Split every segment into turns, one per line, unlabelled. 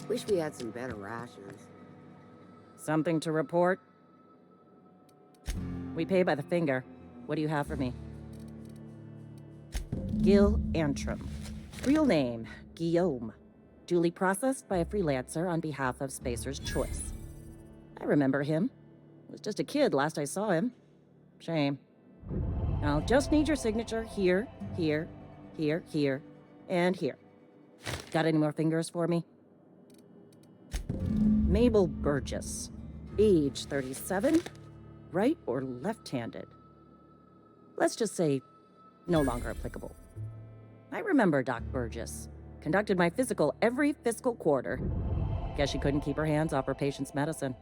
Wish we had some better rations.
Something to report? We pay by the finger. What do you have for me? Gil Antrim. Real name, Guillaume. Duly processed by a freelancer on behalf of Spacer's Choice. I remember him. Was just a kid last I saw him. Shame. I'll just need your signature here, here, here, here, and here. Got any more fingers for me? Mabel Burgess. Age 37. Right or left-handed? Let's just say no longer applicable. I remember Doc Burgess. Conducted my physical every fiscal quarter. Guess she couldn't keep her hands off her patient's medicine.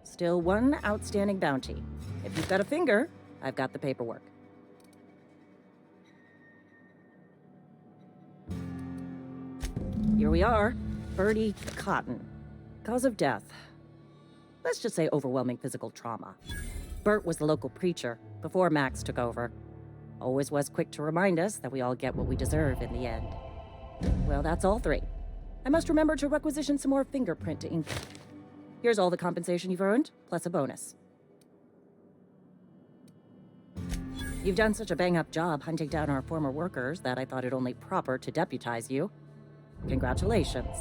Still one outstanding bounty. If you've got a finger, I've got the paperwork. Here we are. Bertie Cotton. Cause of death. Let's just say overwhelming physical trauma. Bert was the local preacher before Max took over. Always was quick to remind us that we all get what we deserve in the end. Well, that's all three. I must remember to requisition some more fingerprint to ink. Here's all the compensation you've earned, plus a bonus. You've done such a bang-up job hunting down our former workers that I thought it only proper to deputize you. Congratulations.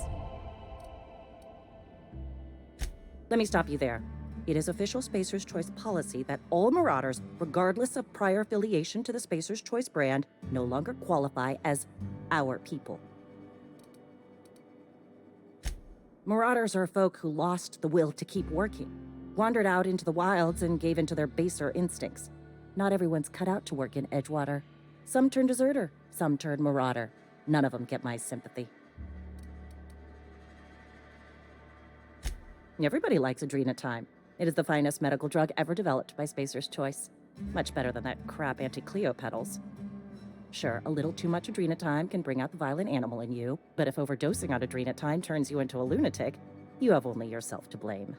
Let me stop you there. It is official Spacer's Choice policy that all Marauders, regardless of prior affiliation to the Spacer's Choice brand, no longer qualify as our people. Marauders are folk who lost the will to keep working, wandered out into the wilds and gave into their baser instincts. Not everyone's cut out to work in Edgewater. Some turn deserter, some turn marauder. None of them get my sympathy. Everybody likes Adrenatime. It is the finest medical drug ever developed by Spacer's Choice. Much better than that crap Anti-Cleo pedals. Sure, a little too much Adrenatime can bring out the violent animal in you, but if overdosing on Adrenatime turns you into a lunatic, you have only yourself to blame.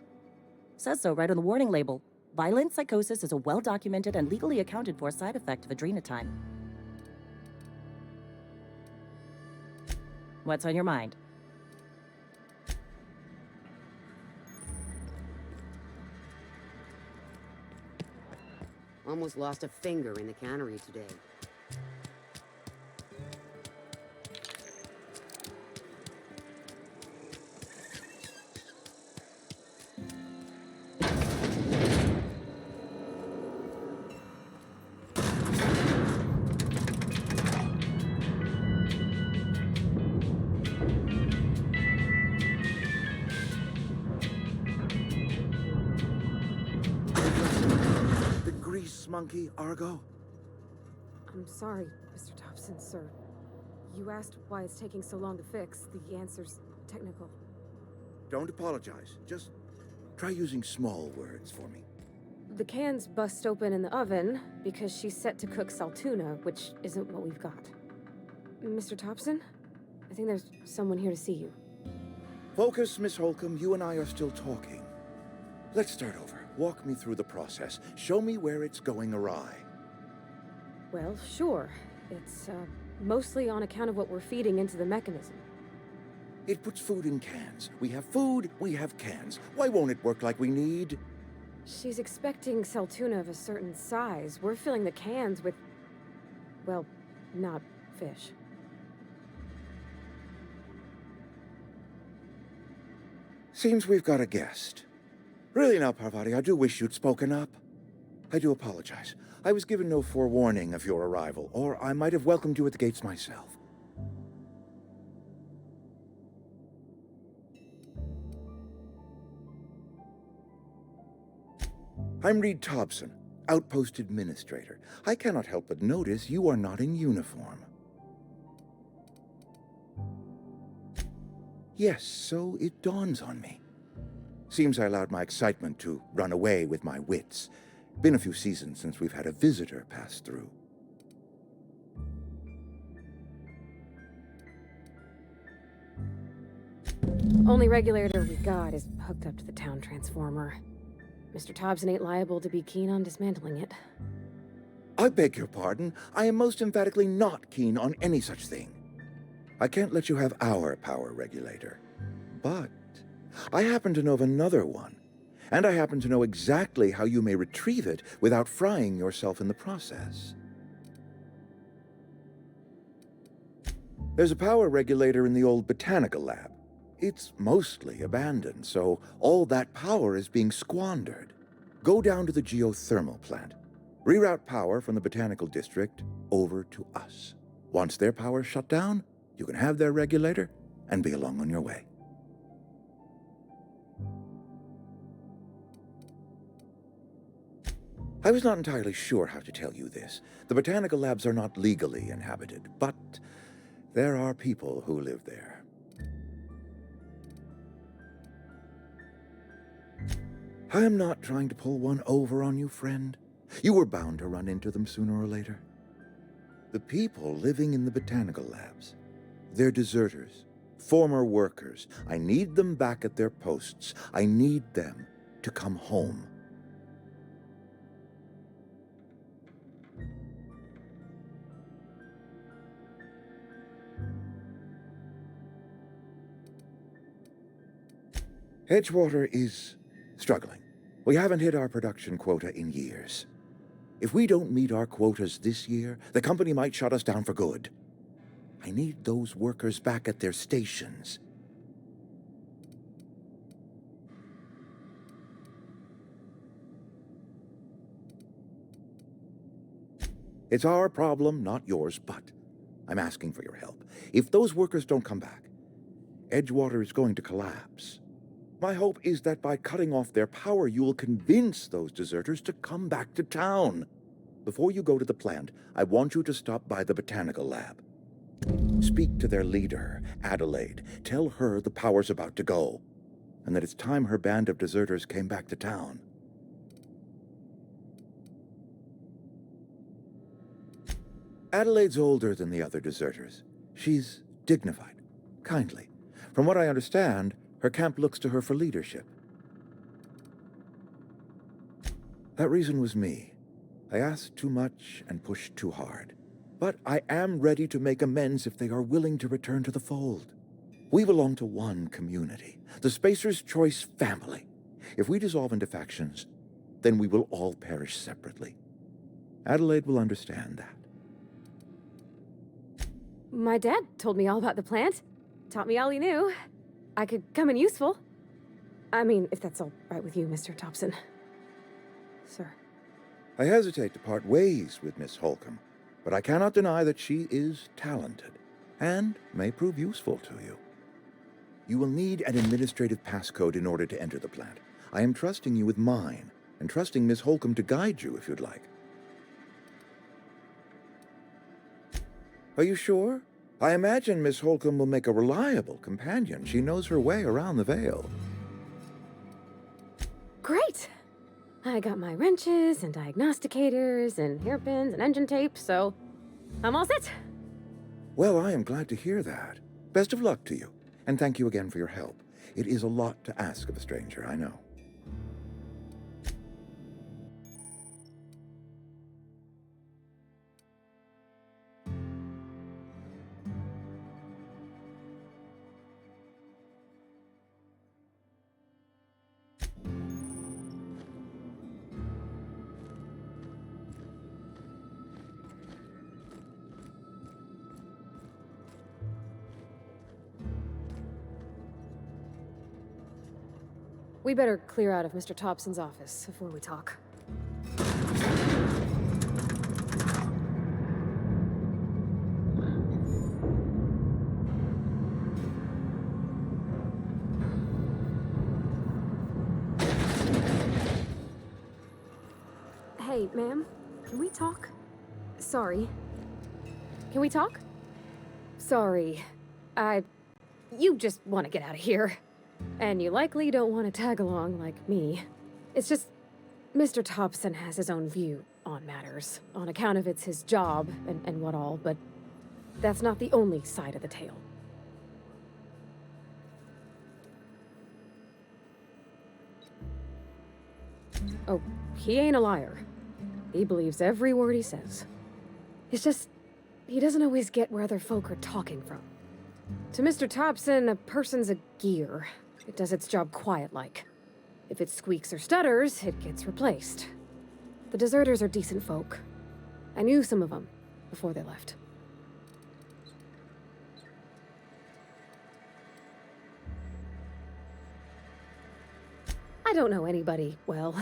Says so right on the warning label. Violent psychosis is a well-documented and legally accounted for side effect of Adrenatime. What's on your mind?
Almost lost a finger in the cannery today.
Monkey, Argo?
I'm sorry, Mr. Thompson, sir. You asked why it's taking so long to fix. The answer's technical.
Don't apologize. Just try using small words for me.
The can's bust open in the oven because she's set to cook saltuna, which isn't what we've got. Mr. Thompson? I think there's someone here to see you.
Focus, Miss Holcomb. You and I are still talking. Let's start over. Walk me through the process. Show me where it's going awry.
Well, sure. It's, mostly on account of what we're feeding into the mechanism.
It puts food in cans. We have food, we have cans. Why won't it work like we need?
She's expecting saltuna of a certain size. We're filling the cans with, well, not fish.
Seems we've got a guest. Really now, Parvati, I do wish you'd spoken up. I do apologize. I was given no forewarning of your arrival, or I might have welcomed you at the gates myself. I'm Reed Thompson, Outpost Administrator. I cannot help but notice you are not in uniform. Yes, so it dawns on me. Seems I allowed my excitement to run away with my wits. Been a few seasons since we've had a visitor pass through.
Only regulator we got is hooked up to the town transformer. Mr. Thompson ain't liable to be keen on dismantling it.
I beg your pardon. I am most emphatically not keen on any such thing. I can't let you have our power regulator. But I happen to know of another one, and I happen to know exactly how you may retrieve it without frying yourself in the process. There's a power regulator in the old botanical lab. It's mostly abandoned, so all that power is being squandered. Go down to the geothermal plant. Reroute power from the botanical district over to us. Once their power's shut down, you can have their regulator and be along on your way. I was not entirely sure how to tell you this. The botanical labs are not legally inhabited, but there are people who live there. I am not trying to pull one over on you, friend. You were bound to run into them sooner or later. The people living in the botanical labs, they're deserters, former workers. I need them back at their posts. I need them to come home. Edgewater is struggling. We haven't hit our production quota in years. If we don't meet our quotas this year, the company might shut us down for good. I need those workers back at their stations. It's our problem, not yours, but I'm asking for your help. If those workers don't come back, Edgewater is going to collapse. My hope is that by cutting off their power, you will convince those deserters to come back to town. Before you go to the plant, I want you to stop by the botanical lab. Speak to their leader, Adelaide. Tell her the power's about to go, and that it's time her band of deserters came back to town. Adelaide's older than the other deserters. She's dignified, kindly. From what I understand, her camp looks to her for leadership. That reason was me. I asked too much and pushed too hard. But I am ready to make amends if they are willing to return to the fold. We belong to one community, the Spacer's Choice family. If we dissolve into factions, then we will all perish separately. Adelaide will understand that.
My dad told me all about the plant. Taught me all he knew. I could come in useful. I mean, if that's all right with you, Mr. Thompson. Sir.
I hesitate to part ways with Miss Holcomb, but I cannot deny that she is talented and may prove useful to you. You will need an administrative passcode in order to enter the plant. I am trusting you with mine, and trusting Miss Holcomb to guide you if you'd like. Are you sure? I imagine Miss Holcomb will make a reliable companion. She knows her way around the Vale.
Great! I got my wrenches and diagnosticators and hairpins and engine tape, so I'm all set.
Well, I am glad to hear that. Best of luck to you, and thank you again for your help. It is a lot to ask of a stranger, I know.
We better clear out of Mr. Thompson's office before we talk. Hey, ma'am, can we talk? Sorry. Can we talk? Sorry. You just want to get out of here. And you likely don't want to tag along like me. It's just, Mr. Thompson has his own view on matters, on account of it's his job and what all, but that's not the only side of the tale. Oh, he ain't a liar. He believes every word he says. It's just, he doesn't always get where other folk are talking from. To Mr. Thompson, a person's a gear. It does its job quiet-like. If it squeaks or stutters, it gets replaced. The deserters are decent folk. I knew some of them before they left. I don't know anybody well.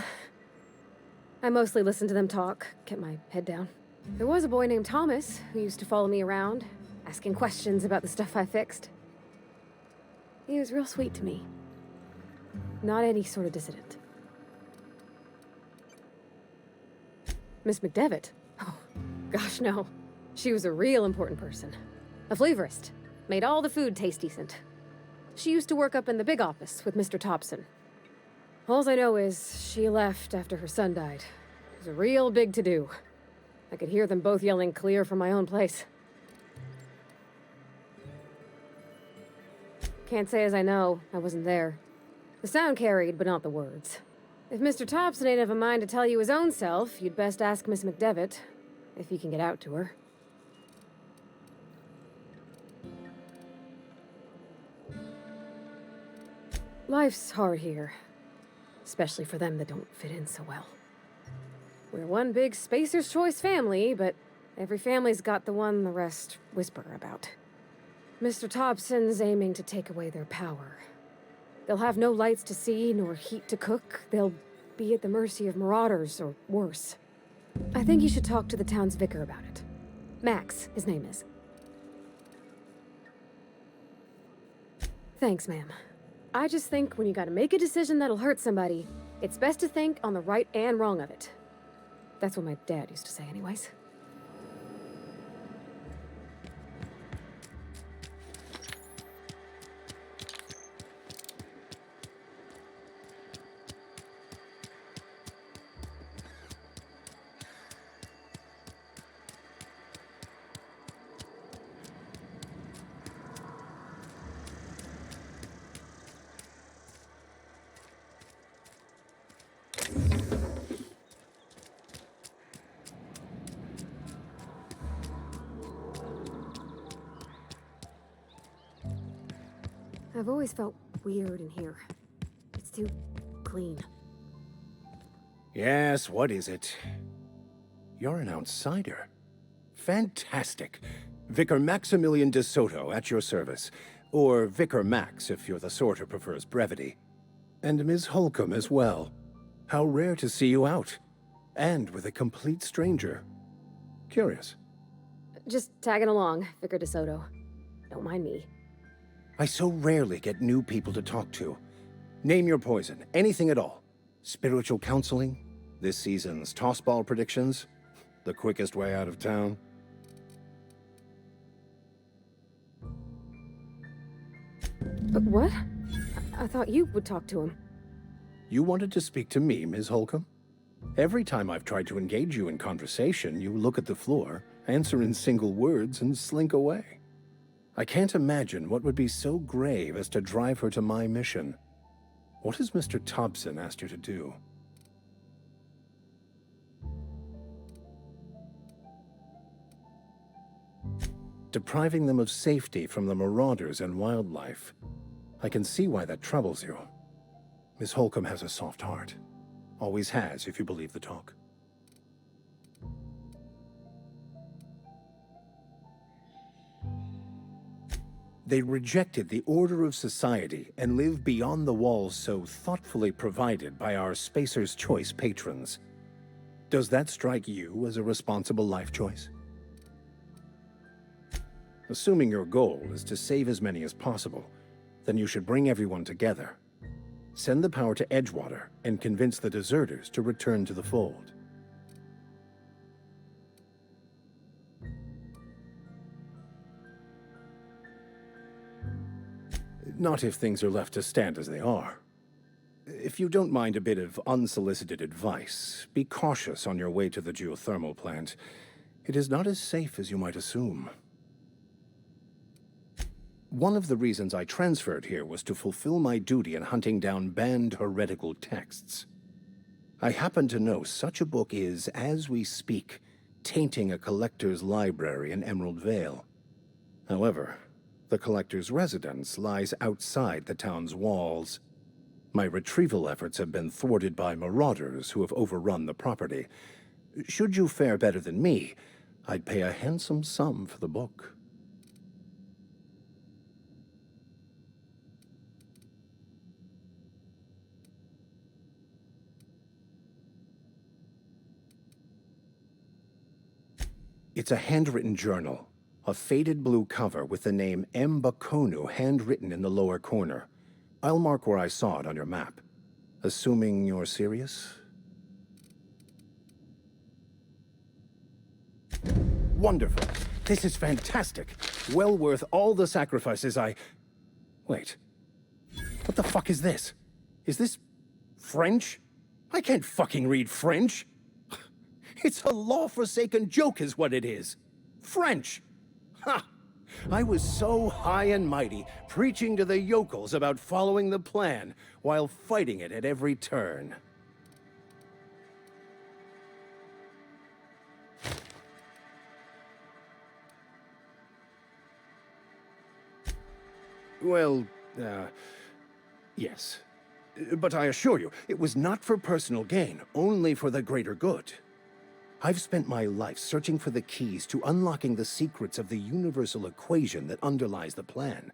I mostly listened to them talk, kept my head down. There was a boy named Thomas who used to follow me around, asking questions about the stuff I fixed. He was real sweet to me. Not any sort of dissident. Miss McDevitt? Oh, gosh, no. She was a real important person. A flavorist. Made all the food taste decent. She used to work up in the big office with Mr. Thompson. Alls I know is she left after her son died. It was a real big to-do. I could hear them both yelling clear from my own place. Can't say as I know. I wasn't there. The sound carried, but not the words. If Mr. Thompson ain't of a mind to tell you his own self, you'd best ask Miss McDevitt, if you can get out to her. Life's hard here. Especially for them that don't fit in so well. We're one big Spacer's Choice family, but every family's got the one the rest whisper about. Mr. Thompson's aiming to take away their power. They'll have no lights to see, nor heat to cook. They'll be at the mercy of marauders, or worse. I think you should talk to the town's vicar about it. Max, his name is. Thanks, ma'am. I just think when you gotta make a decision that'll hurt somebody, it's best to think on the right and wrong of it. That's what my dad used to say anyways. I've always felt weird in here. It's too clean.
Yes, what is it? You're an outsider. Fantastic. Vicar Maximilian de Soto at your service. Or Vicar Max, if you're the sort who prefers brevity. And Ms. Holcomb as well. How rare to see you out. And with a complete stranger. Curious.
Just tagging along, Vicar DeSoto. Don't mind me.
I so rarely get new people to talk to. Name your poison, anything at all. Spiritual counseling? This season's tossball predictions? The quickest way out of town?
But what? I thought you would talk to him.
You wanted to speak to me, Ms. Holcomb? Every time I've tried to engage you in conversation, you look at the floor, answer in single words, and slink away. I can't imagine what would be so grave as to drive her to my mission. What has Mr. Thompson asked you to do? Depriving them of safety from the marauders and wildlife. I can see why that troubles you. Miss Holcomb has a soft heart. Always has, if you believe the talk. They rejected the order of society and live beyond the walls so thoughtfully provided by our Spacer's Choice patrons. Does that strike you as a responsible life choice? Assuming your goal is to save as many as possible, then you should bring everyone together. Send the power to Edgewater and convince the deserters to return to the fold. Not if things are left to stand as they are. If you don't mind a bit of unsolicited advice, be cautious on your way to the geothermal plant. It is not as safe as you might assume. One of the reasons I transferred here was to fulfill my duty in hunting down banned heretical texts. I happen to know such a book is, as we speak, tainting a collector's library in Emerald Vale. However, the collector's residence lies outside the town's walls. My retrieval efforts have been thwarted by marauders who have overrun the property. Should you fare better than me, I'd pay a handsome sum for the book. It's a handwritten journal. A faded blue cover with the name M. Bakonu handwritten in the lower corner. I'll mark where I saw it on your map. Assuming you're serious? Wonderful. This is fantastic. Well worth all the sacrifices I... Wait. What the fuck is this? Is this... French? I can't fucking read French. It's a law-forsaken joke is what it is. French. Ha! I was so high and mighty, preaching to the yokels about following the plan, while fighting it at every turn. Well, yes. But I assure you, it was not for personal gain, only for the greater good. I've spent my life searching for the keys to unlocking the secrets of the universal equation that underlies the plan.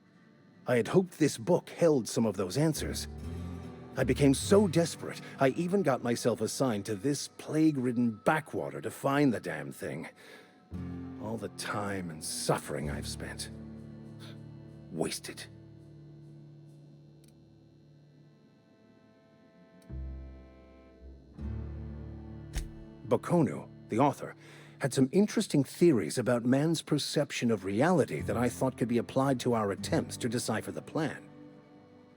I had hoped this book held some of those answers. I became so desperate, I even got myself assigned to this plague-ridden backwater to find the damn thing. All the time and suffering I've spent. Wasted. Bakonu, the author, had some interesting theories about man's perception of reality that I thought could be applied to our attempts to decipher the plan.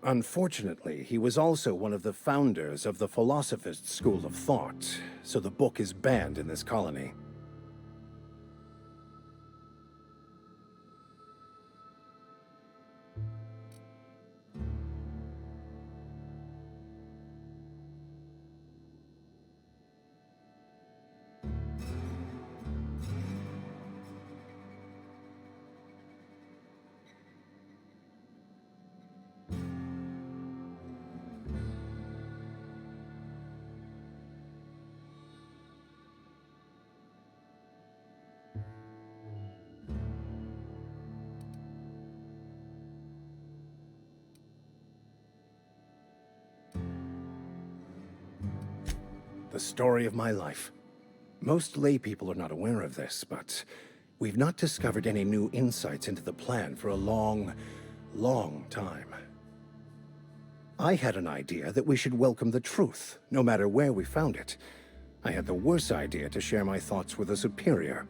Unfortunately, he was also one of the founders of the Philosophist school of thought, so the book is banned in this colony. The story of my life. Most lay people are not aware of this, but we've not discovered any new insights into the plan for a long, long time. I had an idea that we should welcome the truth, no matter where we found it. I had the worse idea to share my thoughts with a superior.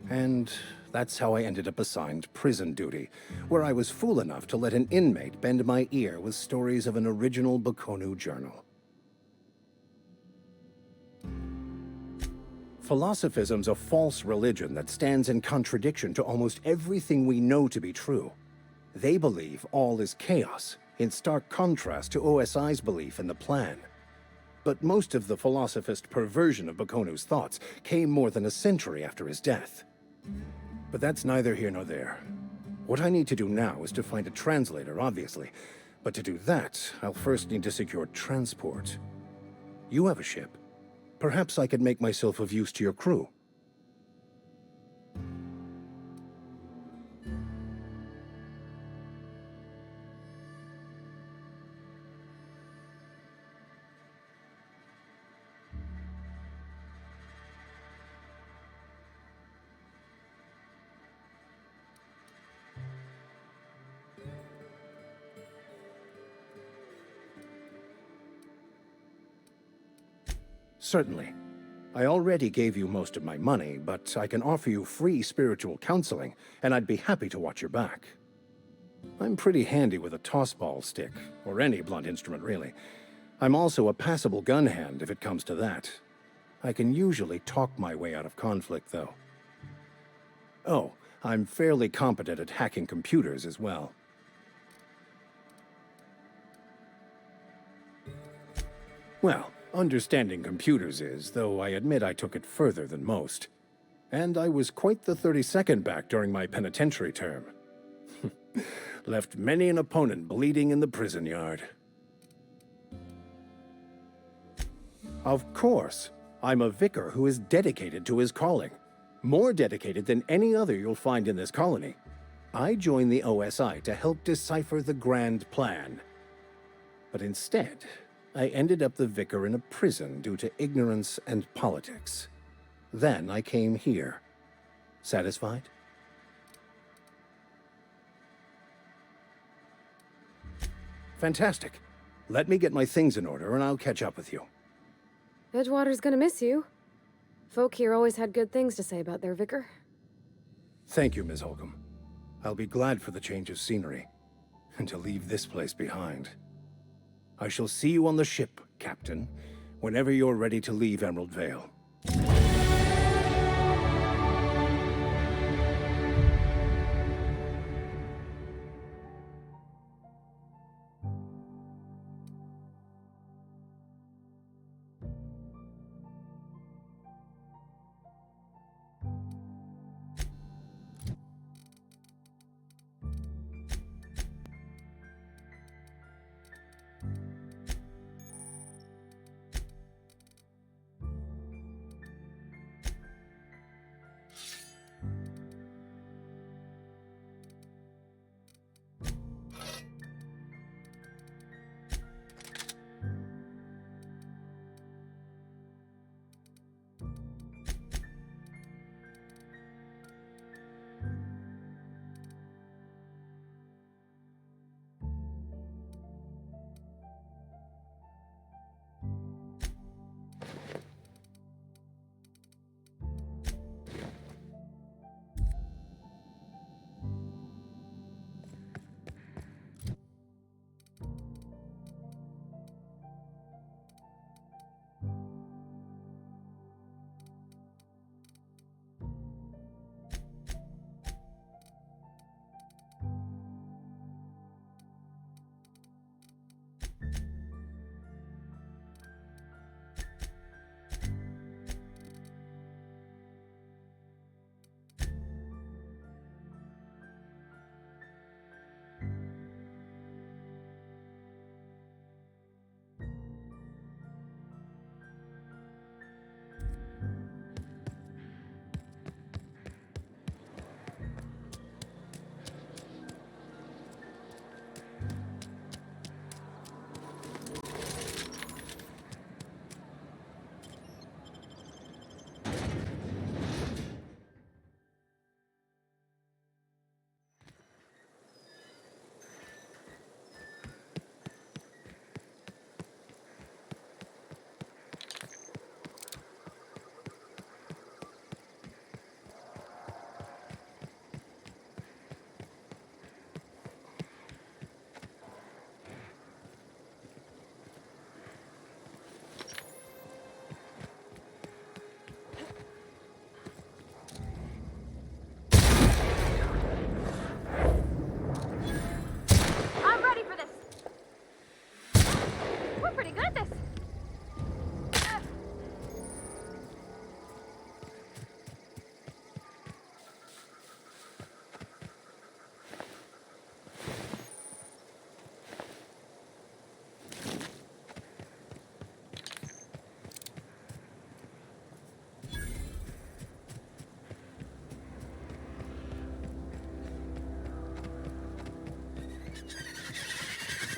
And that's how I ended up assigned prison duty, where I was fool enough to let an inmate bend my ear with stories of an original Bakonu journal. Philosophism's a false religion that stands in contradiction to almost everything we know to be true. They believe all is chaos, in stark contrast to OSI's belief in the plan. But most of the philosophist perversion of Bakonu's thoughts came more than a century after his death. But that's neither here nor there. What I need to do now is to find a translator, obviously. But to do that, I'll first need to secure transport. You have a ship. Perhaps I could make myself of use to your crew. Certainly. I already gave you most of my money, but I can offer you free spiritual counseling, and I'd be happy to watch your back. I'm pretty handy with a tossball stick, or any blunt instrument really. I'm also a passable gun hand if it comes to that. I can usually talk my way out of conflict, though. Oh, I'm fairly competent at hacking computers as well. Well, understanding computers is, though I admit I took it further than most. And I was quite the 32nd back during my penitentiary term. Left many an opponent bleeding in the prison yard. Of course. I'm a vicar who is dedicated to his calling. More dedicated than any other you'll find in this colony. I joined the OSI to help decipher the Grand Plan. But instead, I ended up the vicar in a prison due to ignorance and politics. Then I came here. Satisfied? Fantastic. Let me get my things in order and I'll catch up with you.
Edgewater's gonna miss you. Folk here always had good things to say about their vicar.
Thank you, Ms. Holcomb. I'll be glad for the change of scenery, and to leave this place behind. I shall see you on the ship, Captain, whenever you're ready to leave Emerald Vale.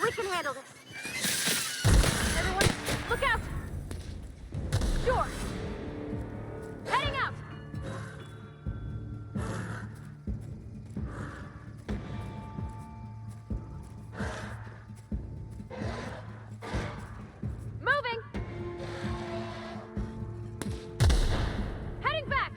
We can handle this. Everyone, look out! Door! Heading out! Moving! Heading back!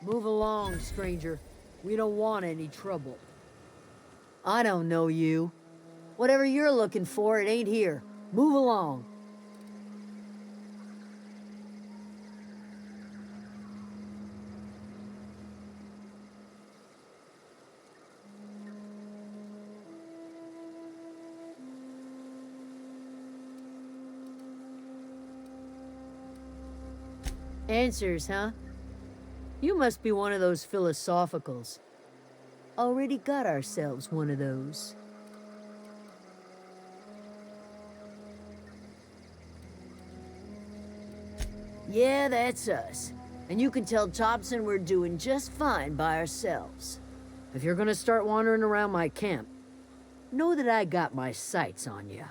Move along, stranger. We don't want any trouble. I don't know you. Whatever you're looking for, it ain't here. Move along. Answers, huh? You must be one of those philosophicals. Already got ourselves one of those. Yeah, that's us. And you can tell Thompson we're doing just fine by ourselves. If you're gonna start wandering around my camp, know that I got my sights on you.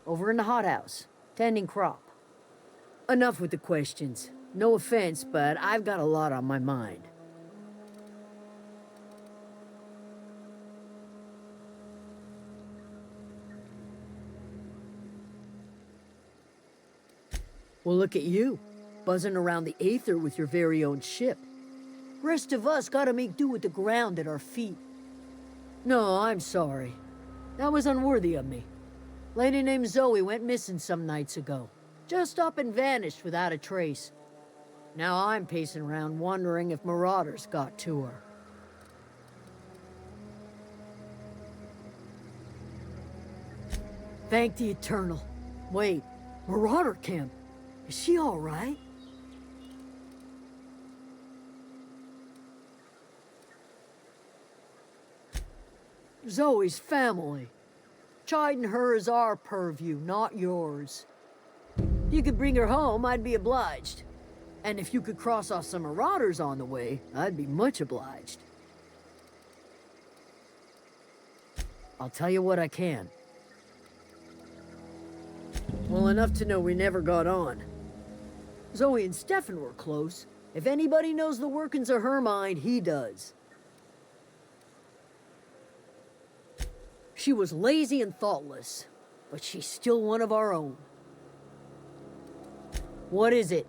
Over in the hothouse, tending crop. Enough with the questions. No offense, but I've got a lot on my mind. Well, look at you, buzzing around the Aether with your very own ship. Rest of us gotta make do with the ground at our feet. No, I'm sorry. That was unworthy of me. Lady named Zoe went missing some nights ago. Just up and vanished without a trace. Now I'm pacing around wondering if marauders got to her. Thank the Eternal. Wait, Marauder Camp? Is she all right? Zoe's family. Chiding her is our purview, not yours. If you could bring her home, I'd be obliged. And if you could cross off some marauders on the way, I'd be much obliged. I'll tell you what I can. Well, enough to know we never got on. Zoe and Stefan were close. If anybody knows the workings of her mind, he does. She was lazy and thoughtless, but she's still one of our own. What is it?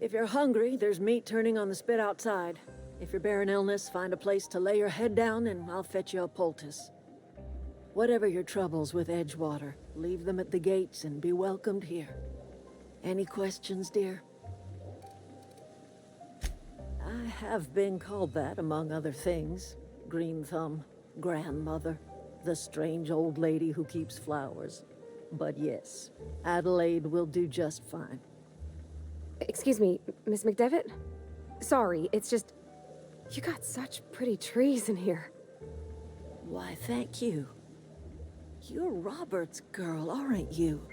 If you're hungry, there's meat turning on the spit outside. If you're bearing illness, find a place to lay your head down and I'll fetch you a poultice. Whatever your troubles with Edgewater, leave them at the gates and be welcomed here. Any questions, dear? I have been called that, among other things. Green Thumb, grandmother, the strange old lady who keeps flowers. But yes, Adelaide will do just fine.
Excuse me, Miss McDevitt? Sorry, it's just... You got such pretty trees in here.
Why, thank you. You're Robert's girl, aren't you?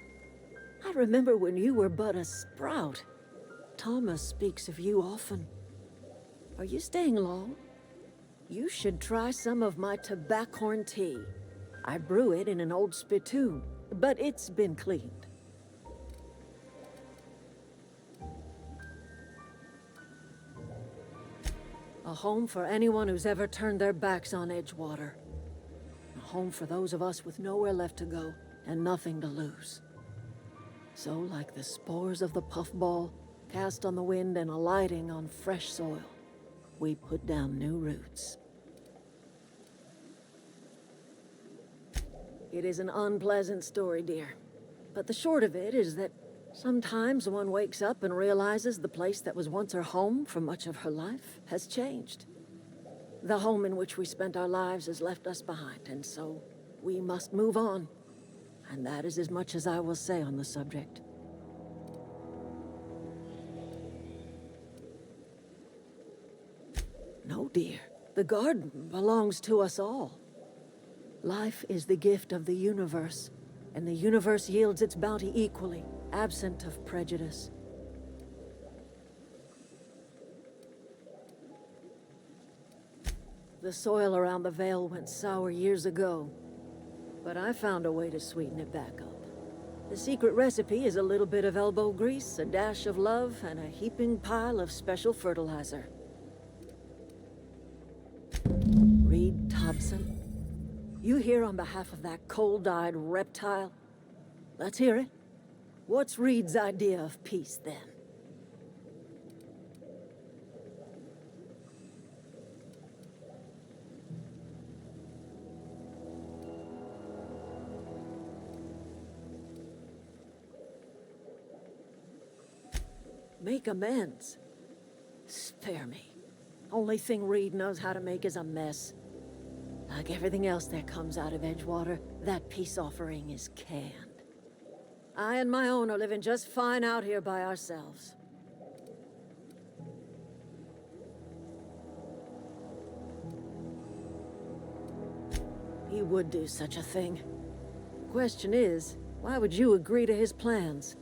I remember when you were but a sprout. Thomas speaks of you often. Are you staying long? You should try some of my tobaccorn tea. I brew it in an old spittoon, but it's been cleaned. A home for anyone who's ever turned their backs on Edgewater. A home for those of us with nowhere left to go and nothing to lose. So, like the spores of the puffball, cast on the wind and alighting on fresh soil, we put down new roots. It is an unpleasant story, dear. But the short of it is that sometimes one wakes up and realizes the place that was once her home for much of her life has changed. The home in which we spent our lives has left us behind, and so we must move on. And that is as much as I will say on the subject. No, dear. The garden belongs to us all. Life is the gift of the universe, and the universe yields its bounty equally, absent of prejudice. The soil around the Vale went sour years ago, but I found a way to sweeten it back up.
The secret recipe is a little bit of elbow grease, a dash of love, and a heaping pile of special fertilizer. Reed Thompson, you here on behalf of that cold-eyed reptile? Let's hear it. What's Reed's idea of peace, then? Make amends. Spare me. Only thing Reed knows how to make is a mess. Like everything else that comes out of Edgewater, that peace offering is canned. I and my own are living just fine out here by ourselves. He would do such a thing. Question is, why would you agree to his plans?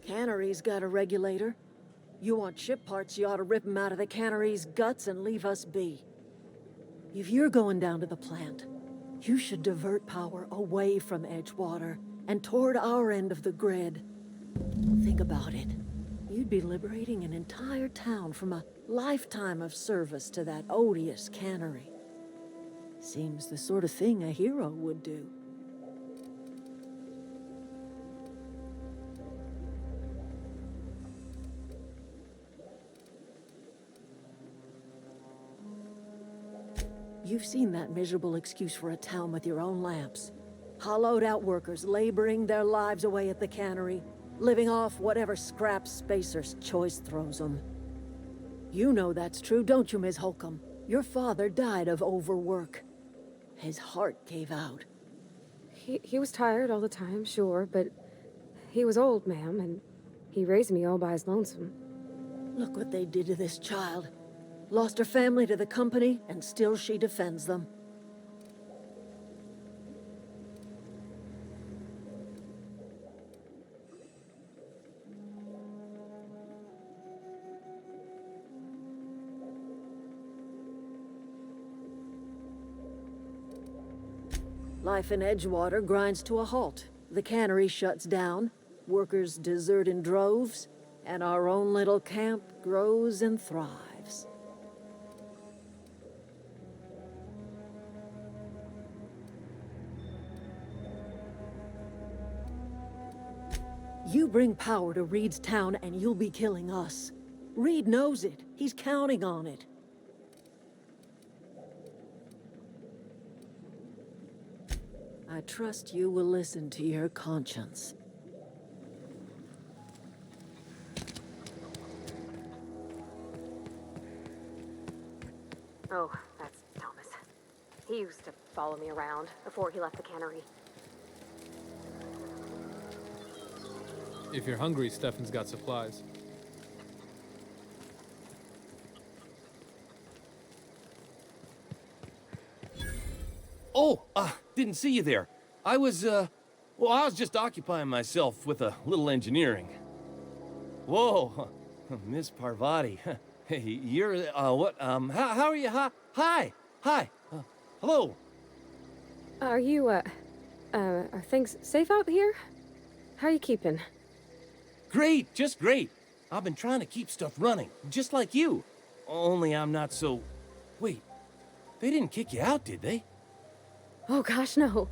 Cannery's got a regulator. You want ship parts, you ought to rip them out of the cannery's guts and leave us be. If you're going down to the plant, you should divert power away from Edgewater and toward our end of the grid. Think about it. You'd be liberating an entire town from a lifetime of service to that odious cannery. Seems the sort of thing a hero would do. You've seen that miserable excuse for a town with your own lamps. Hollowed out workers laboring their lives away at the cannery, living off whatever scraps Spacer's Choice throws them. You know that's true, don't you, Ms. Holcomb? Your father died of overwork. His heart gave out.
He was tired all the time, sure, but he was old, ma'am, and he raised me all by his lonesome.
Look what they did to this child. Lost her family to the company, and still she defends them. Life in Edgewater grinds to a halt. The cannery shuts down, workers desert in droves, and our own little camp grows and thrives. You bring power to Reed's town and you'll be killing us. Reed knows it. He's counting on it. I trust you will listen to your conscience.
Oh, that's Thomas. He used to follow me around before he left the cannery.
If you're hungry, Stefan's got supplies.
Oh, didn't see you there. I was just occupying myself with a little engineering. Whoa, Miss Parvati. Hey, you're, what, how are you? Hi, hello.
Are you, are things safe out here? How are you keeping?
Great, just great. I've been trying to keep stuff running, just like you. Only I'm not so... Wait, they didn't kick you out, did they?
Oh gosh, no.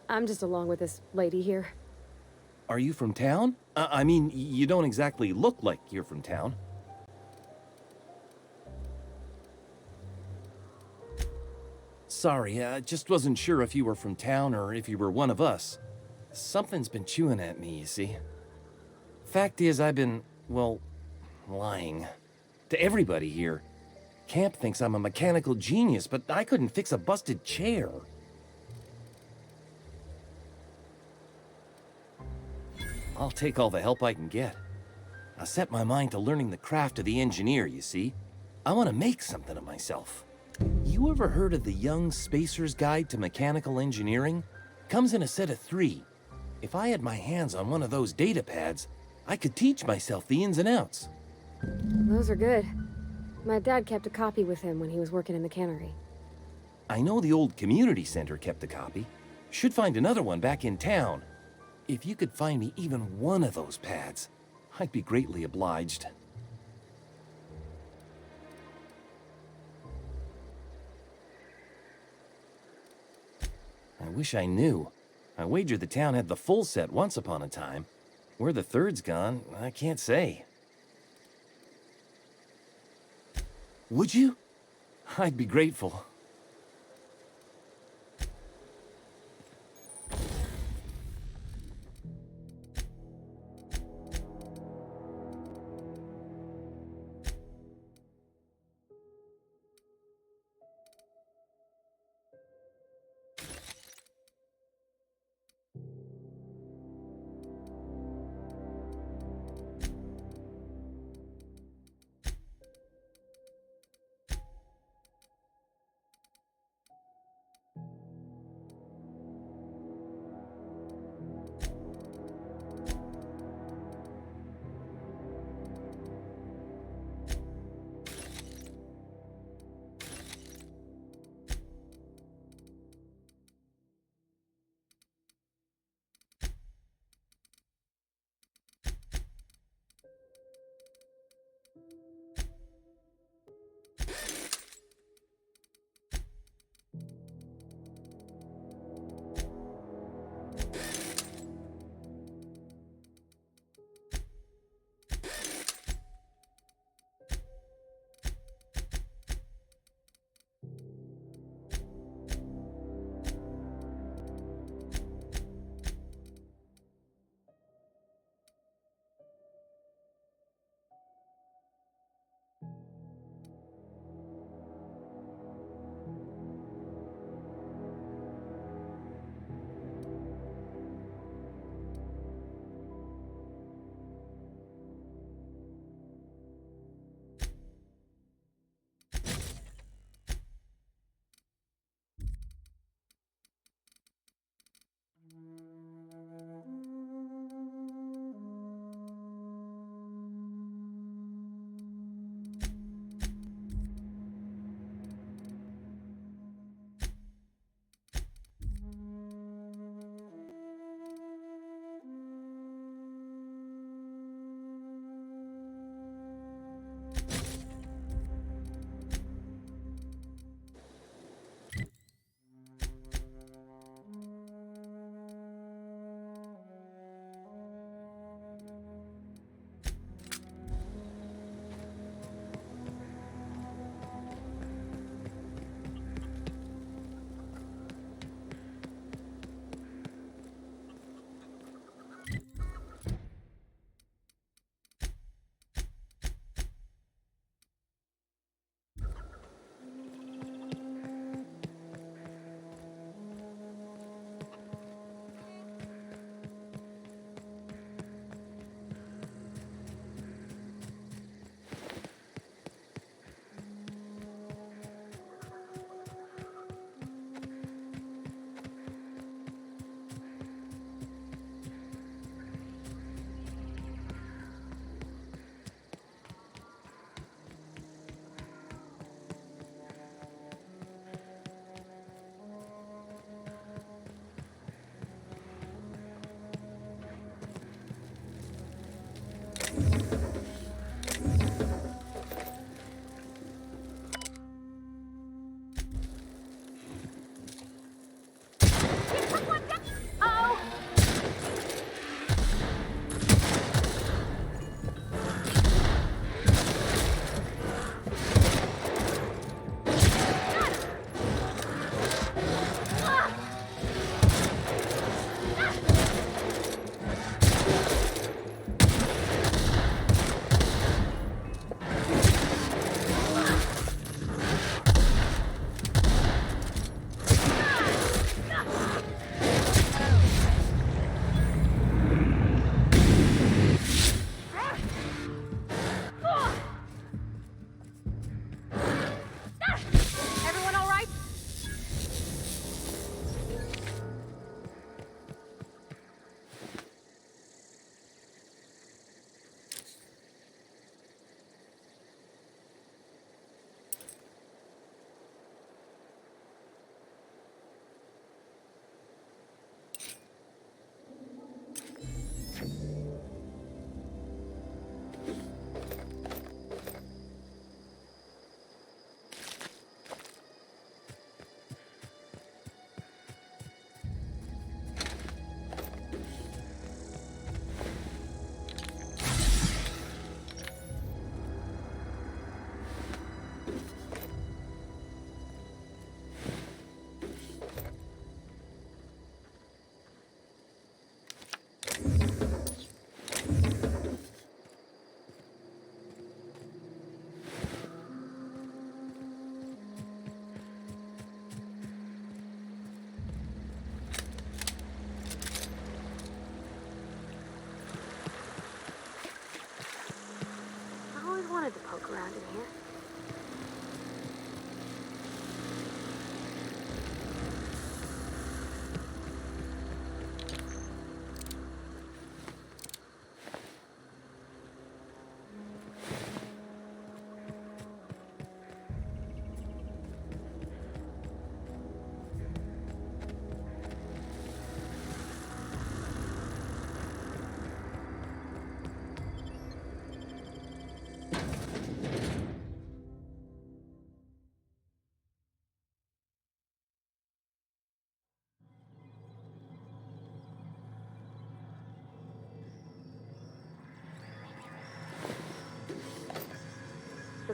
I'm just along with this lady here.
Are you from town? I mean, you don't exactly look like you're from town. Sorry, I just wasn't sure if you were from town or if you were one of us. Something's been chewing at me, you see. Fact is, I've been, well, lying. To everybody here. Camp thinks I'm a mechanical genius, but I couldn't fix a busted chair. I'll take all the help I can get. I set my mind to learning the craft of the engineer, you see. I want to make something of myself. You ever heard of the Young Spacer's Guide to Mechanical Engineering? Comes in a set of 3. If I had my hands on one of those data pads, I could teach myself the ins and outs.
Those are good. My dad kept a copy with him when he was working in the cannery.
I know the old community center kept a copy. Should find another one back in town. If you could find me even one of those pads, I'd be greatly obliged. I wish I knew. I wager the town had the full set once upon a time. Where the third's gone, I can't say. Would you? I'd be grateful.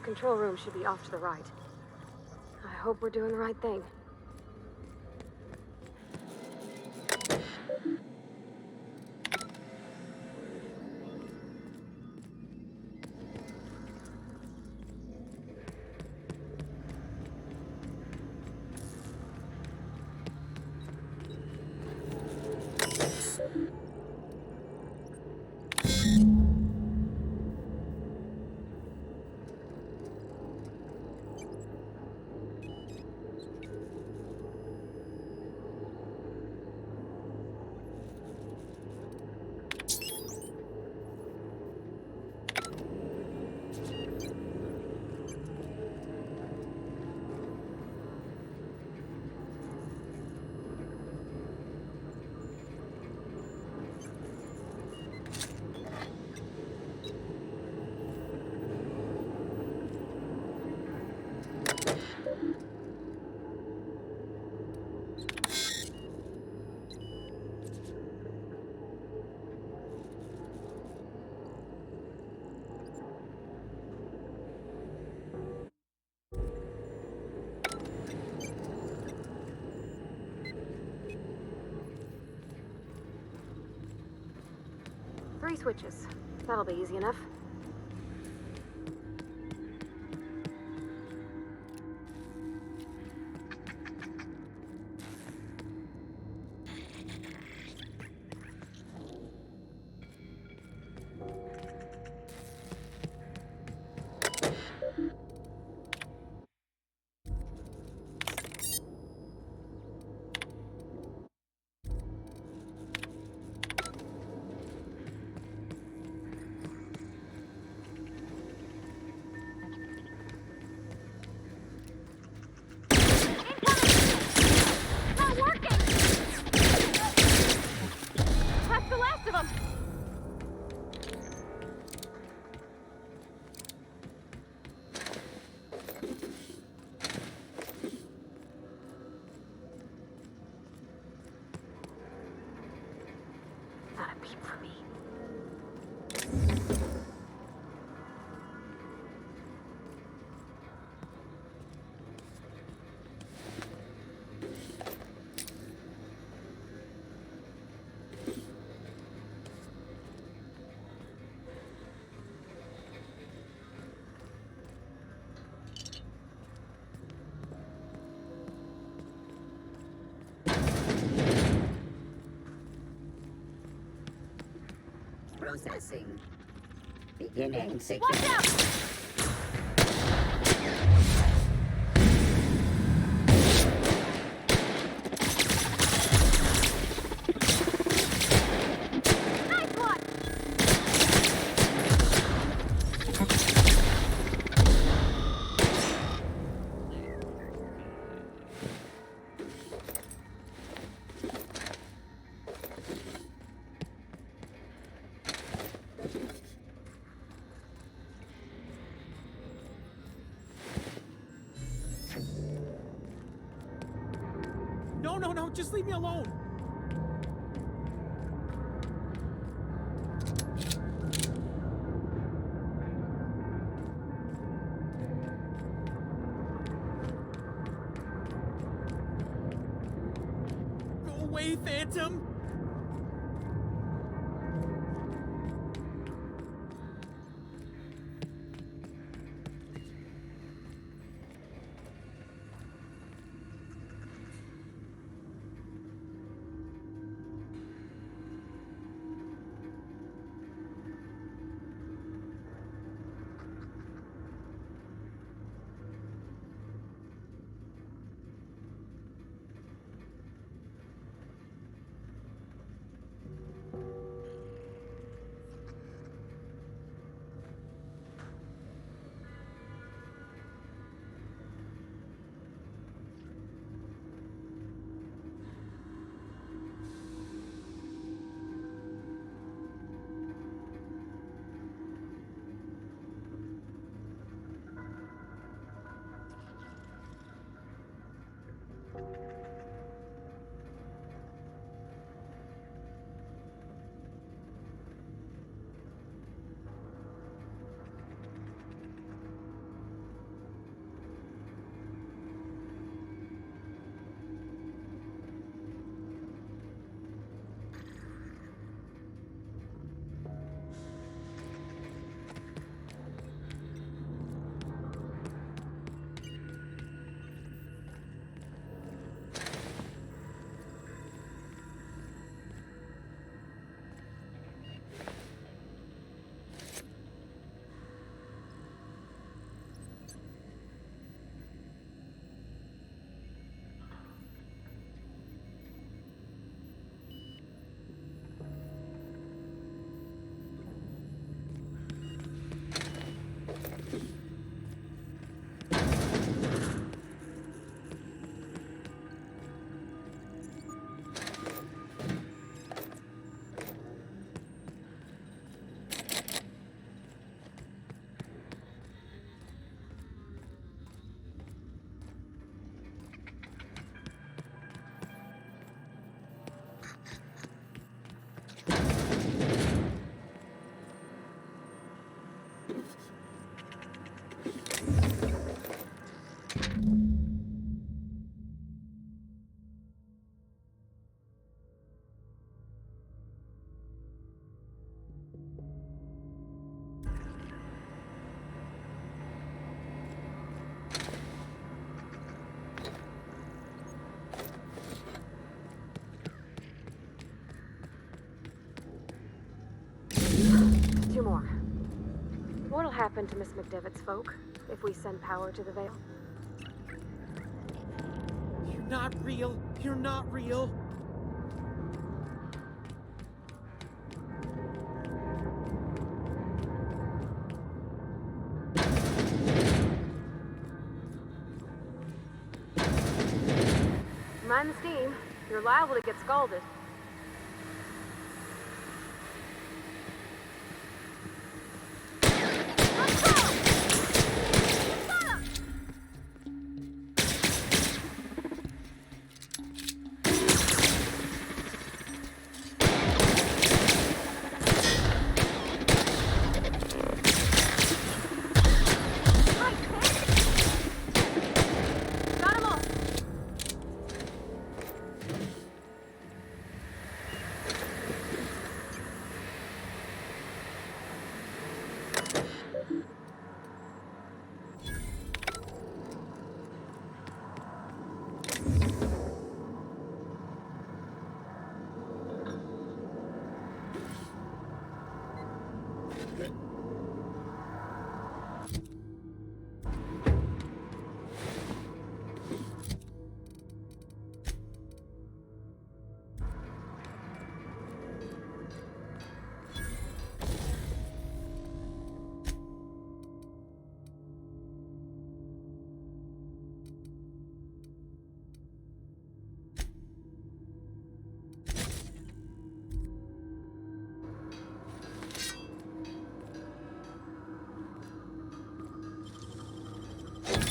control room should be off to the right. I hope we're doing the right thing. Three switches. That'll be easy enough.
Not working! That's the last of them!
Not a peep for me.
Processing. Beginning secure.
Watch out! Nice one!
No, just leave me alone. Go away, Phantom!
happen to Miss McDevitt's folk if we send power to the Vale?
You're not real. You're not real.
Mind the steam. You're liable to get scalded. Got 'em all.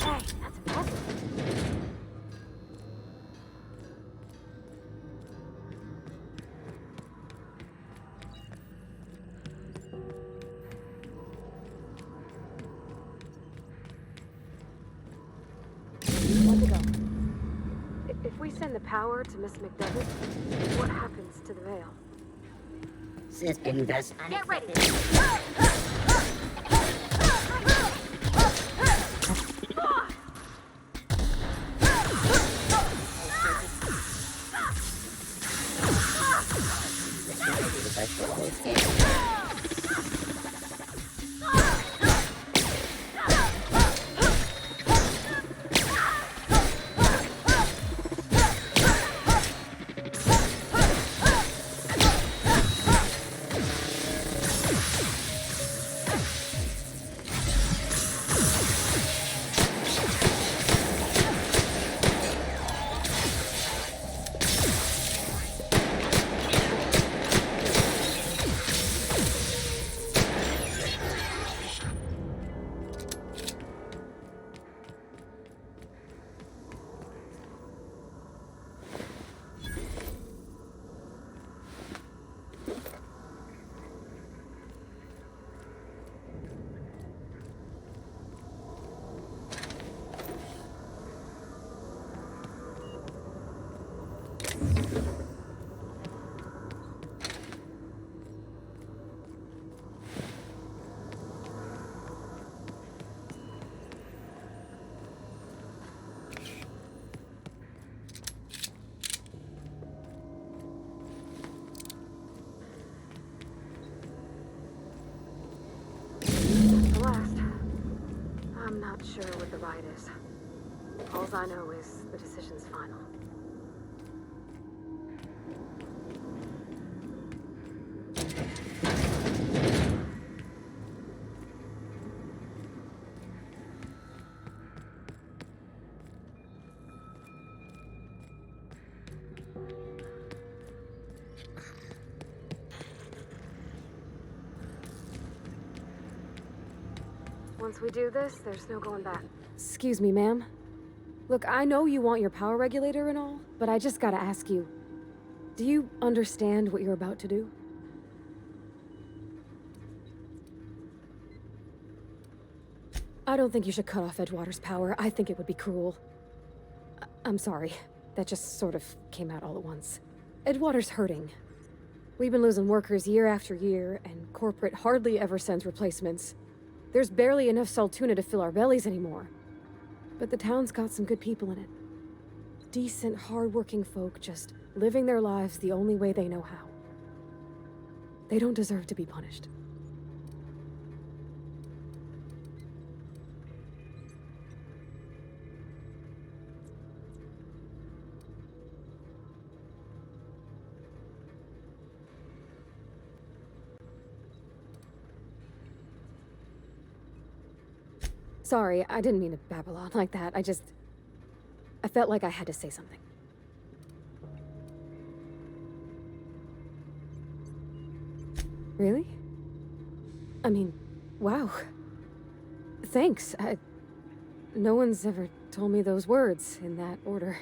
Hey, that's impressive. What's it go? If we send the power to Miss McDevitt, what happens to the Vale?
System does
Get ready. I'm not sure what the right is. All I know is the decision's final. Once we do this, there's no going back. Excuse me, ma'am. Look, I know you want your power regulator and all, but I just gotta ask you, do you understand what you're about to do? I don't think you should cut off Edgewater's power. I think it would be cruel. I'm sorry. That just sort of came out all at once. Edgewater's hurting. We've been losing workers year after year, and corporate hardly ever sends replacements. There's barely enough Saltuna to fill our bellies anymore. But the town's got some good people in it. Decent, hard-working folk just living their lives the only way they know how. They don't deserve to be punished.
Sorry, I didn't mean to babble on like that. I felt like I had to say something. Really? I mean, wow. Thanks. No one's ever told me those words in that order.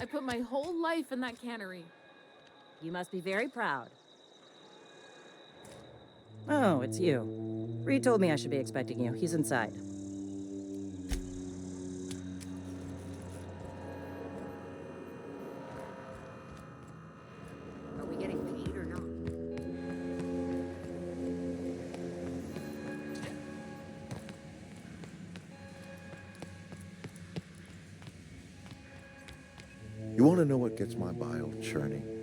I put my whole life in that cannery.
You must be very proud. Oh, it's you. Reed told me I should be expecting you. He's inside.
Are we getting paid or not?
You want to know what gets my bile churning?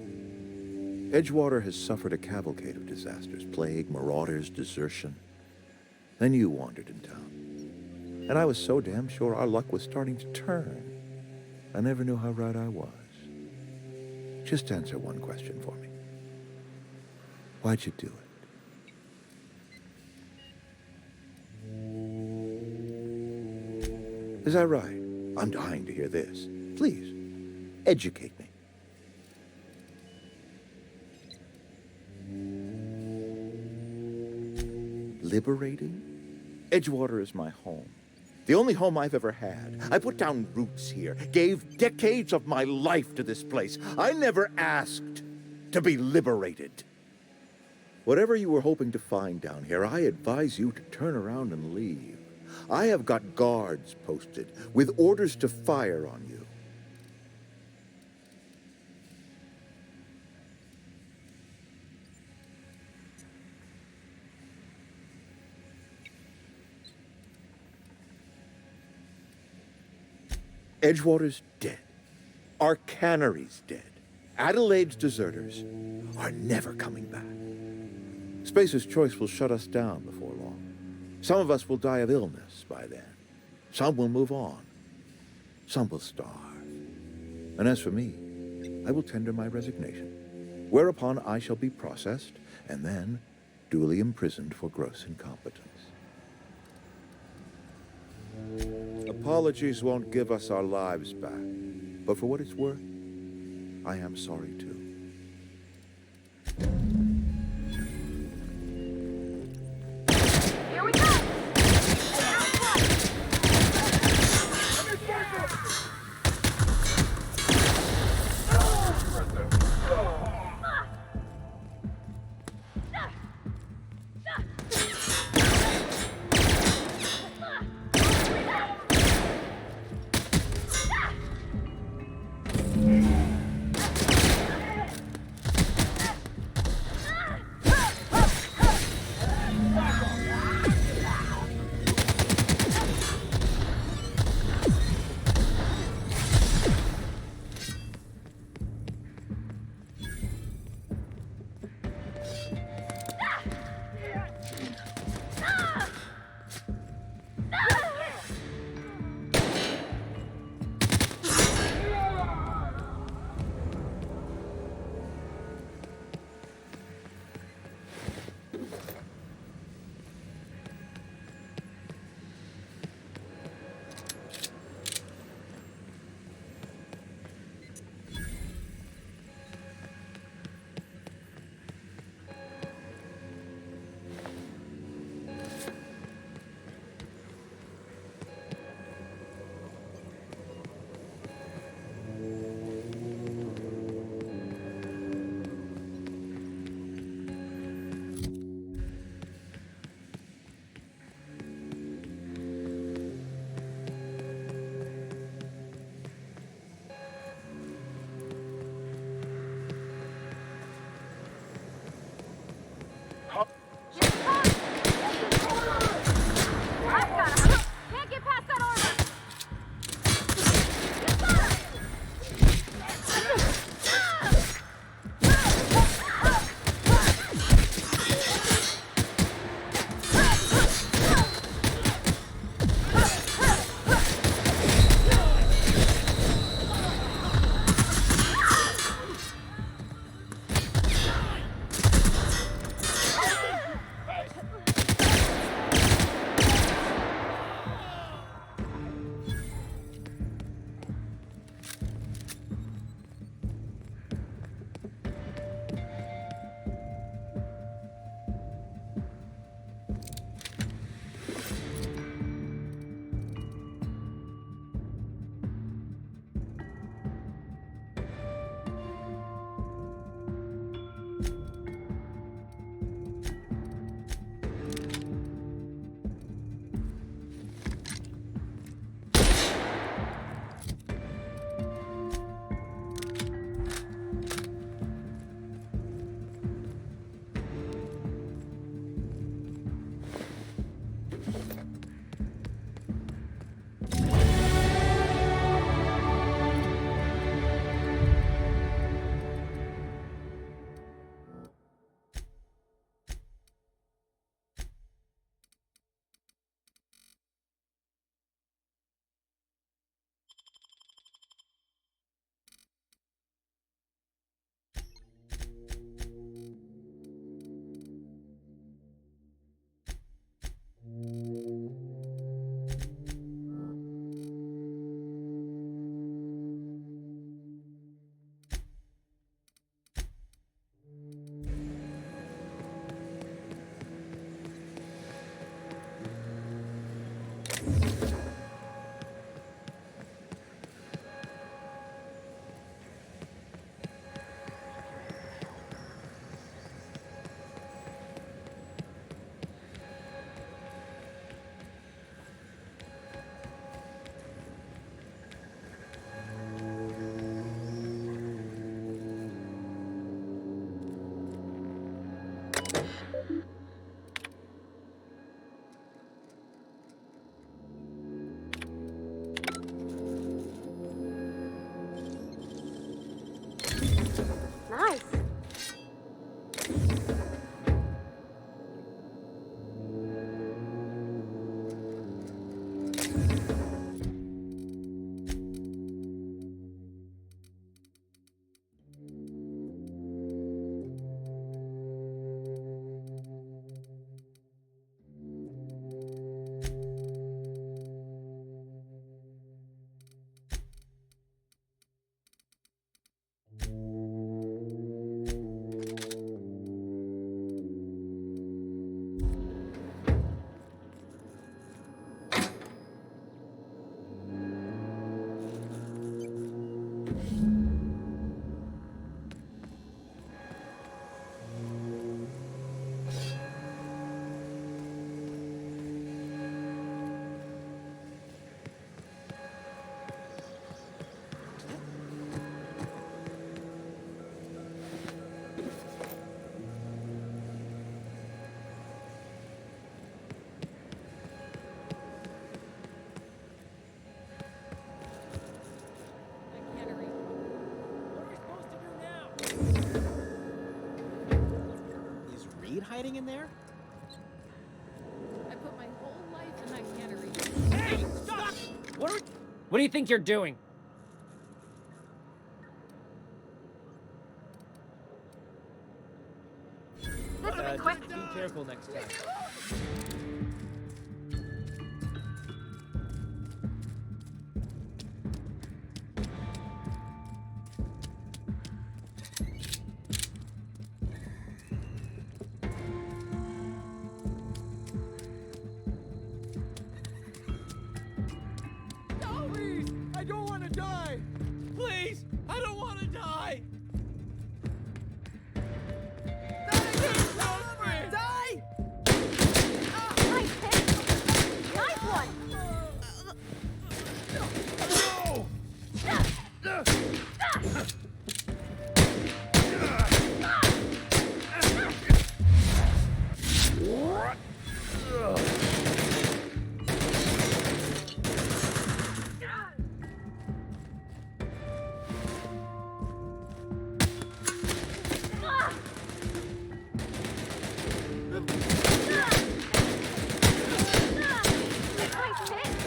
Edgewater has suffered a cavalcade of disasters, plague, marauders, desertion. Then you wandered in town. And I was so damn sure our luck was starting to turn. I never knew how right I was. Just answer one question for me. Why'd you do it? Is that right? I'm dying to hear this. Please, educate me. Liberating? Edgewater is my home. The only home I've ever had. I put down roots here, gave decades of my life to this place. I never asked to be liberated. Whatever you were hoping to find down here, I advise you to turn around and leave. I have got guards posted with orders to fire on you. Edgewater's dead. Our cannery's dead. Adelaide's deserters are never coming back. Spacer's Choice will shut us down before long. Some of us will die of illness by then. Some will move on. Some will starve. And as for me, I will tender my resignation, whereupon I shall be processed and then duly imprisoned for gross incompetence. Apologies won't give us our lives back, but for what it's worth, I am sorry too.
Here we go!
weed hiding in there?
I put my whole life in that cannery.
Hey, stop!
What do you think you're doing? Be careful next time.
Please! I don't want to die! Please! I don't want to die! Die!
Nice one! Nice hit!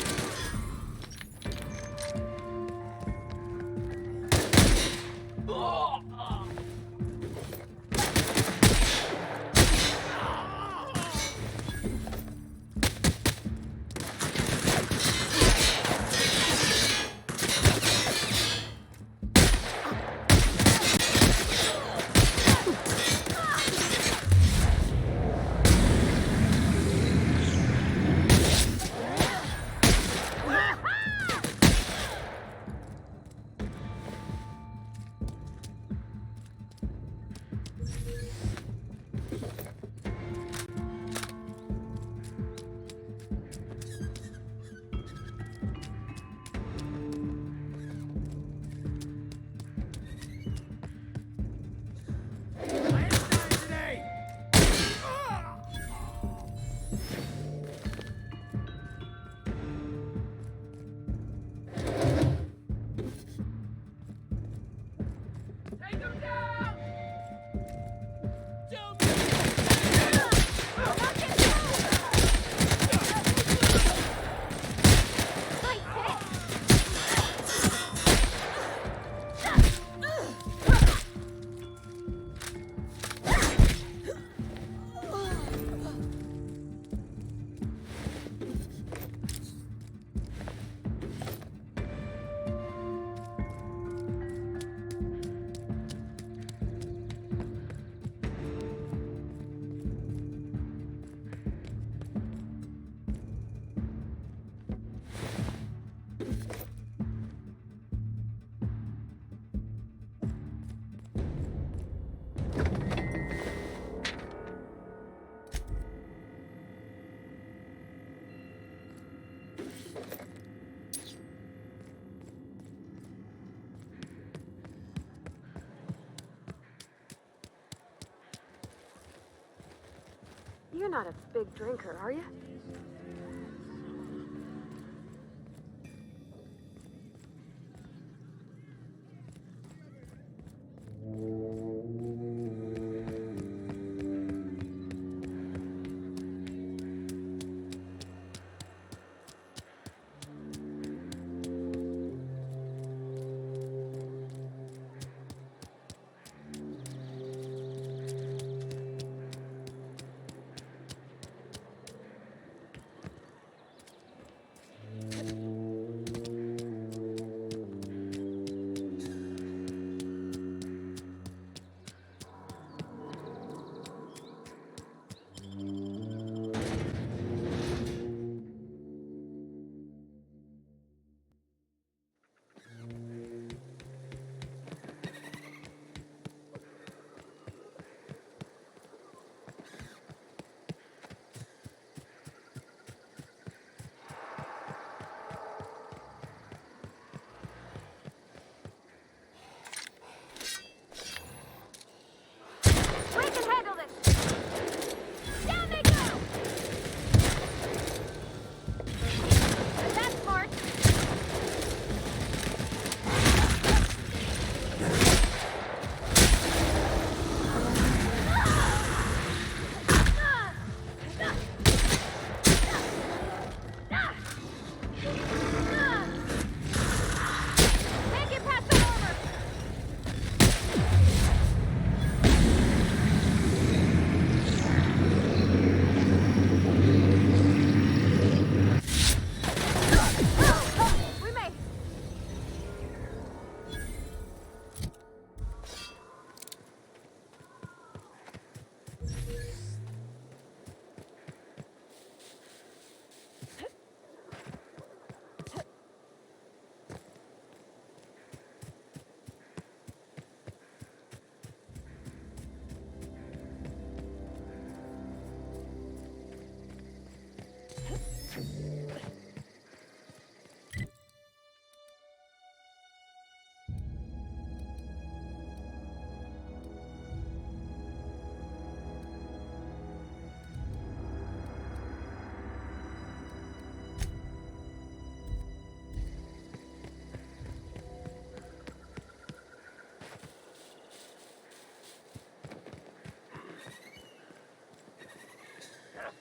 You're not a big drinker, are you?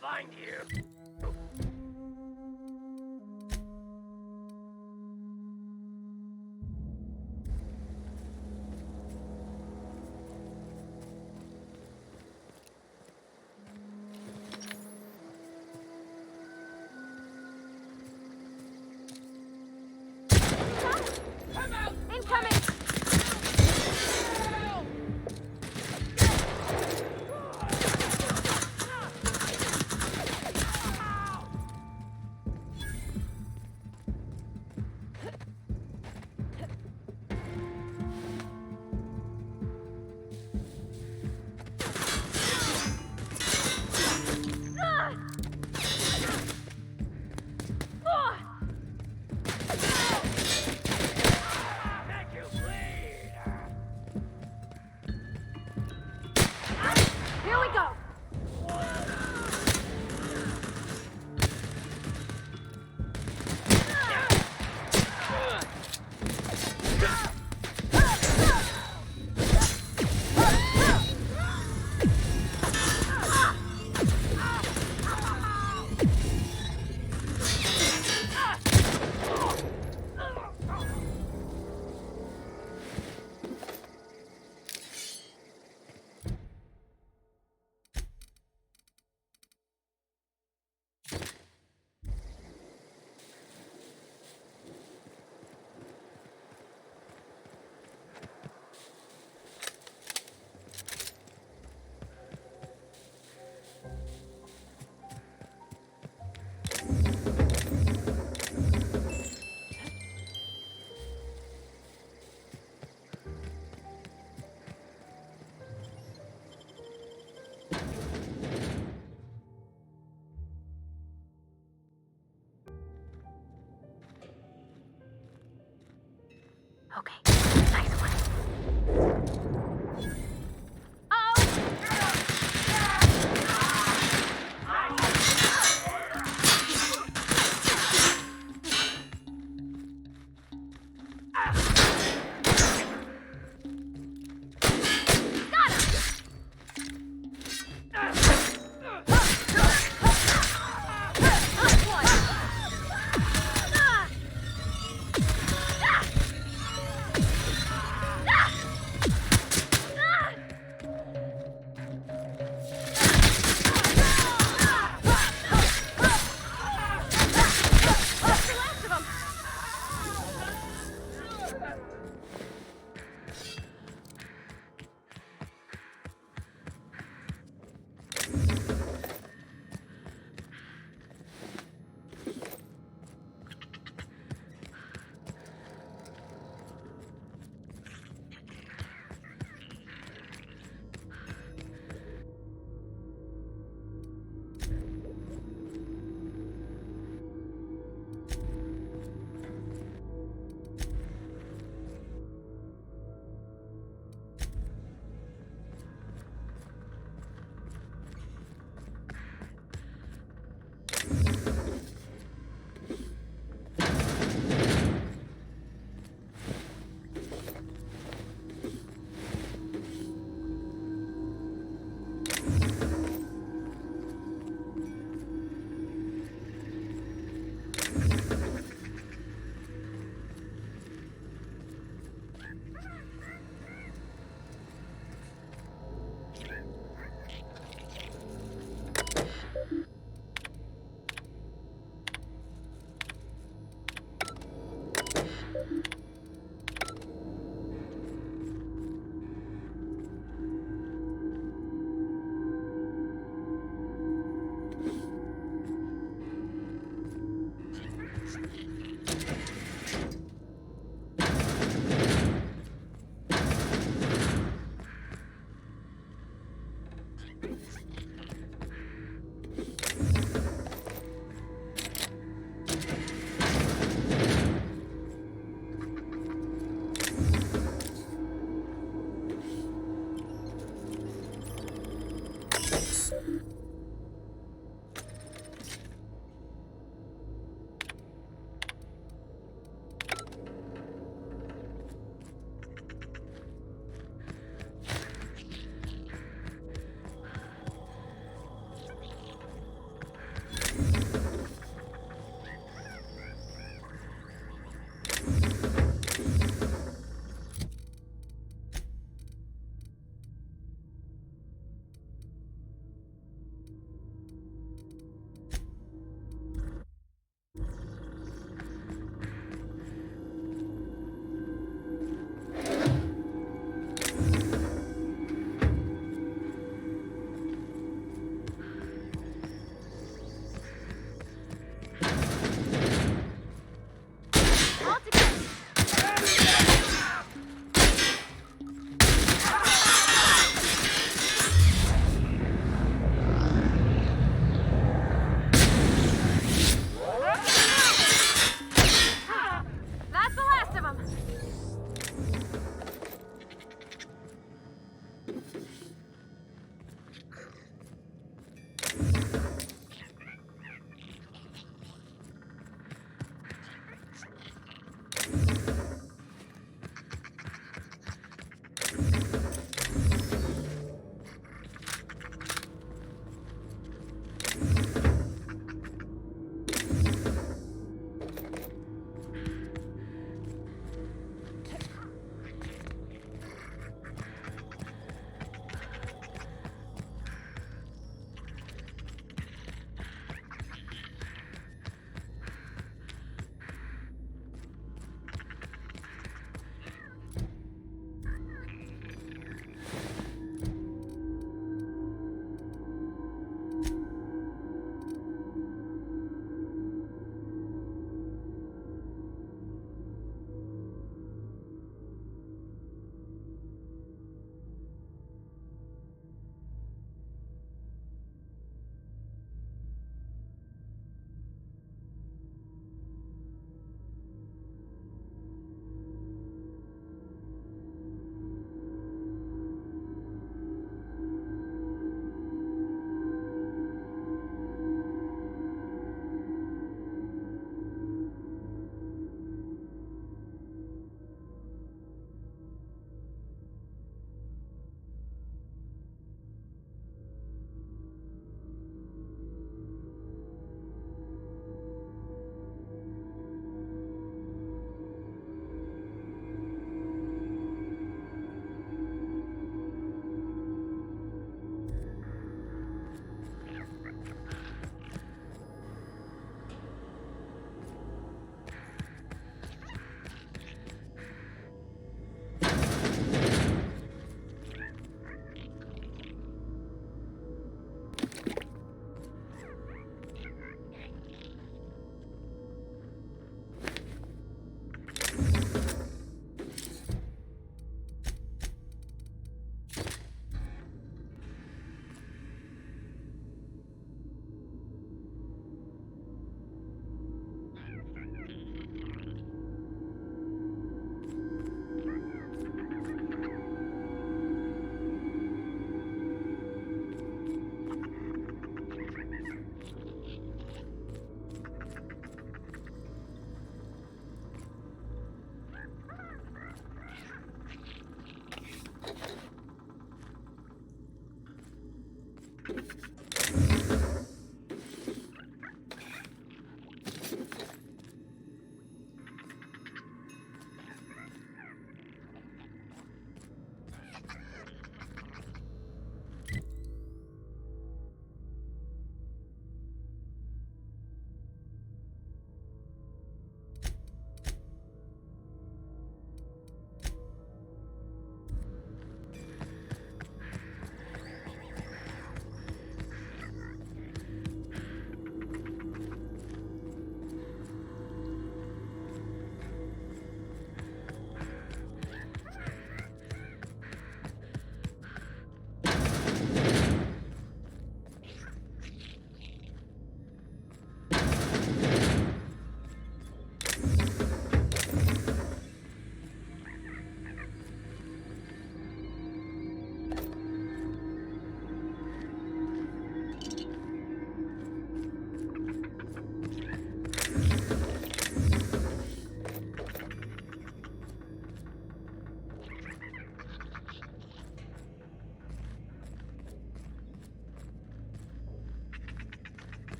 find you.
Incoming! Here we go! Okay, nice one.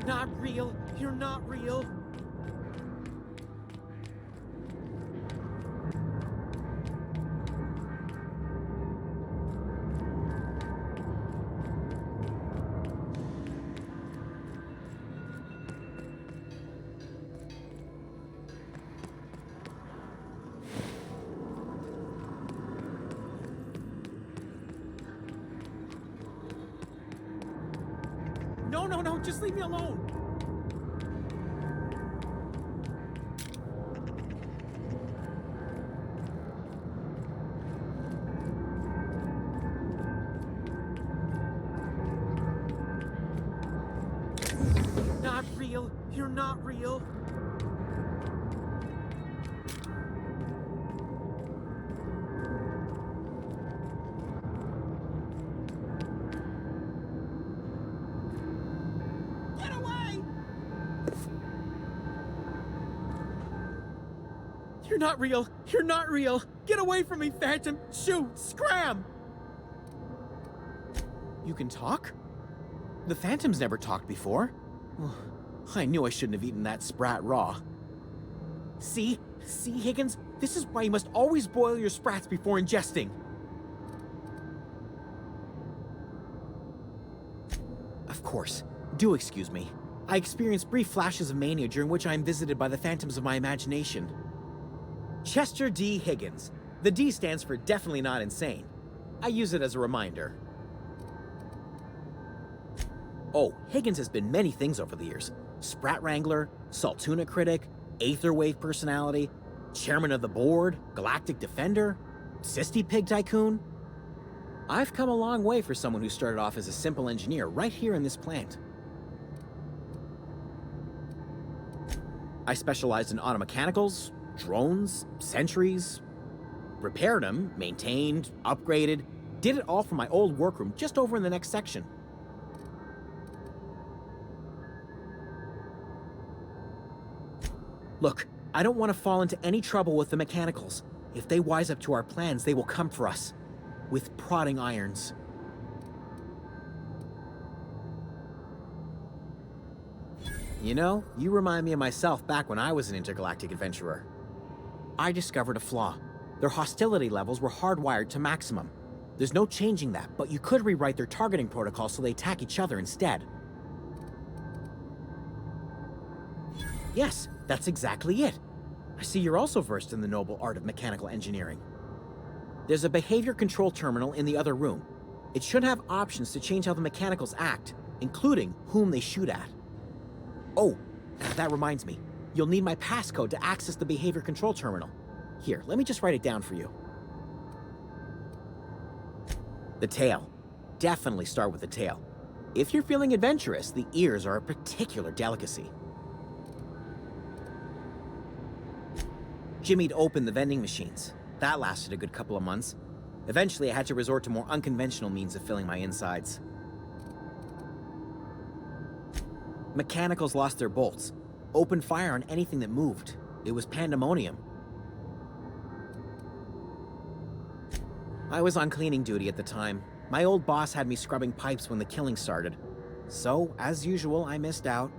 You're not real. You're not real. No, no, no, just leave me alone. You're not real. You're not real. Get away! You're not real. You're not real. Get away from me, Phantom. Shoot! Scram! You can talk? The Phantom's never talked before. I knew I shouldn't have eaten that sprat raw. See? See, Higgins? This is why you must always boil your sprats before ingesting. Of course. Do excuse me. I experience brief flashes of mania during which I am visited by the phantoms of my imagination. Chester D. Higgins. The D stands for definitely not insane. I use it as a reminder. Oh, Higgins has been many things over the years. Sprat Wrangler, Saltuna Critic, Aetherwave Personality, Chairman of the Board, Galactic Defender, Sisty Pig Tycoon. I've come a long way for someone who started off as a simple engineer right here in this plant. I specialized in automechanicals, drones, sentries, repaired them, maintained, upgraded, did it all from my old workroom just over in the next section. Look, I don't want to fall into any trouble with the mechanicals. If they wise up to our plans, they will come for us. With prodding irons. You know, you remind me of myself back when I was an intergalactic adventurer. I discovered a flaw. Their hostility levels were hardwired to maximum. There's no changing that, but you could rewrite their targeting protocol so they attack each other instead. Yes, that's exactly it. I see you're also versed in the noble art of mechanical engineering. There's a behavior control terminal in the other room. It should have options to change how the mechanicals act, including whom they shoot at. Oh, that reminds me. You'll need my passcode to access the behavior control terminal. Here, let me just write it down for you. The tail. Definitely start with the tail. If you're feeling adventurous, the ears are a particular delicacy. Jimmy'd opened the vending machines. That lasted a good couple of months. Eventually, I had to resort to more unconventional means of filling my insides. Mechanicals lost their bolts. Opened fire on anything that moved. It was pandemonium. I was on cleaning duty at the time. My old boss had me scrubbing pipes when the killing started. So, as usual, I missed out.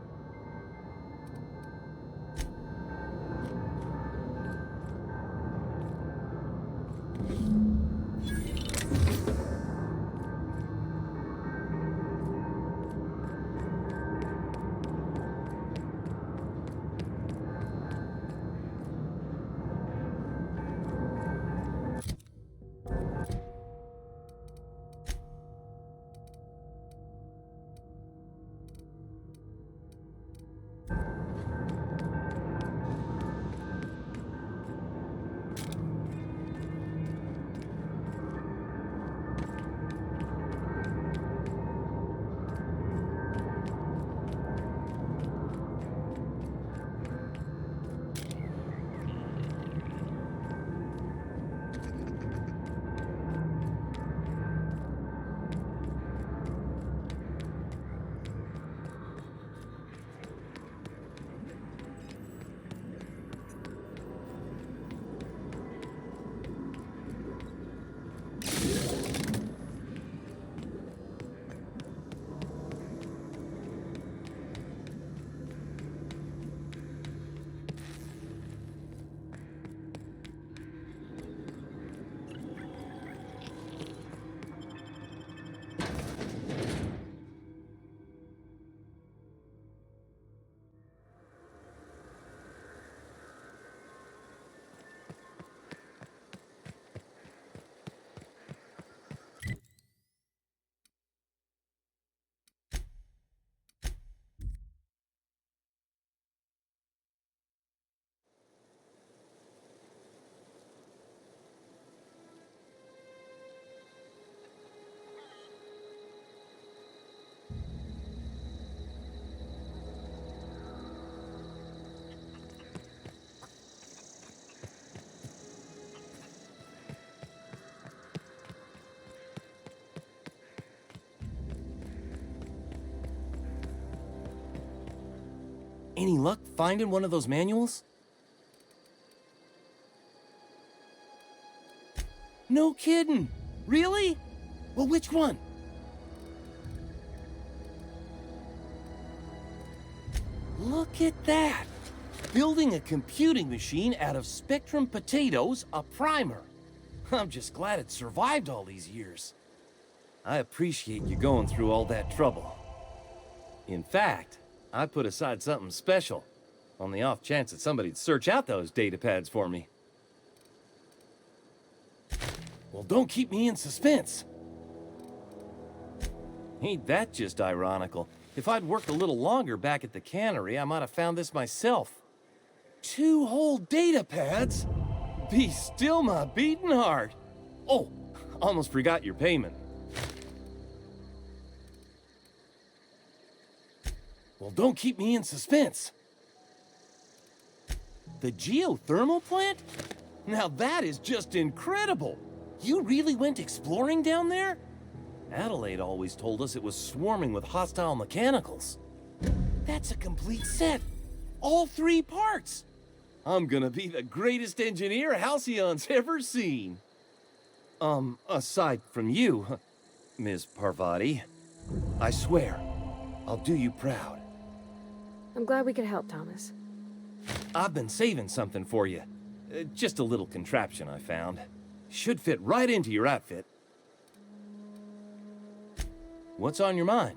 Any luck finding one of those manuals? No kidding! Really? Well, which one? Look at that! Building a computing machine out of Spectrum potatoes, a primer. I'm just glad it survived all these years. I appreciate you going through all that trouble. In fact, I put aside something special, on the off chance that somebody'd search out those data pads for me. Well, don't keep me in suspense. Ain't that just ironical? If I'd worked a little longer back at the cannery, I might have found this myself. 2 whole data pads? Be still my beating heart. Oh, almost forgot your payment. Well, don't keep me in suspense. The geothermal plant? Now that is just incredible! You really went exploring down there? Adelaide always told us it was swarming with hostile mechanicals. That's a complete set. All 3 parts. I'm gonna be the greatest engineer Halcyon's ever seen. Aside from you, Ms. Parvati, I swear, I'll do you proud.
I'm glad we could help, Thomas.
I've been saving something for you. Just a little contraption I found. Should fit right into your outfit. What's on your mind?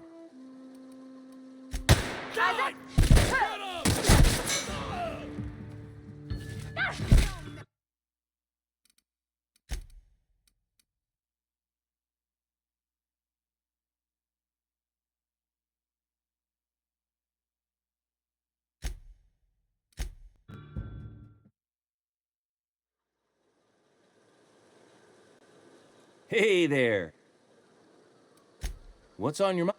Hey there. What's on your mind?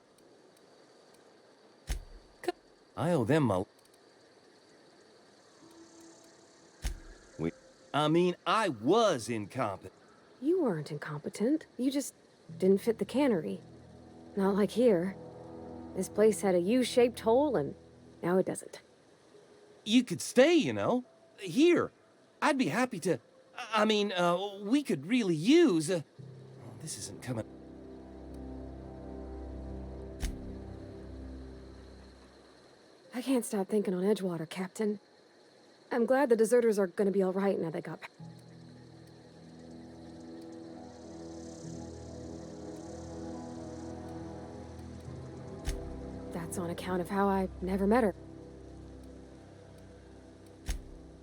I owe them my... Wait. I mean, I was incompetent.
You weren't incompetent. You just didn't fit the cannery. Not like here. This place had a U-shaped hole, and now it doesn't.
You could stay, you know. Here. I'd be happy to... I mean, we could really use... Oh, this isn't coming...
I can't stop thinking on Edgewater, Captain. I'm glad the deserters are gonna be alright now they got back. That's on account of how I never met her.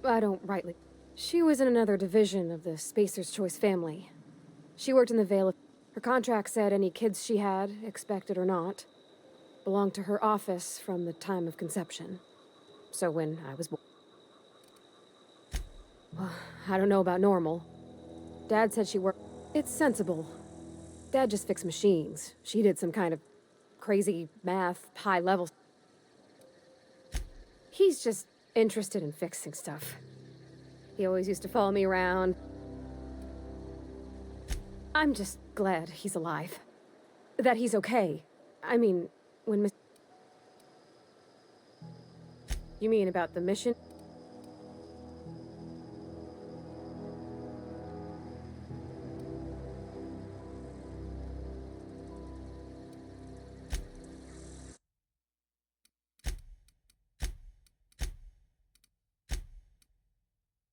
I don't rightly. She was in another division of the Spacer's Choice family. She worked in the Vale of... Her contract said any kids she had, expected or not, belonged to her office from the time of conception. So when I was born... Well, I don't know about normal. Dad said she worked... It's sensible. Dad just fixed machines. She did some kind of crazy math, high level... He's just interested in fixing stuff. He always used to follow me around. I'm just glad he's alive. That he's okay. I mean, when Miss... You mean about the mission?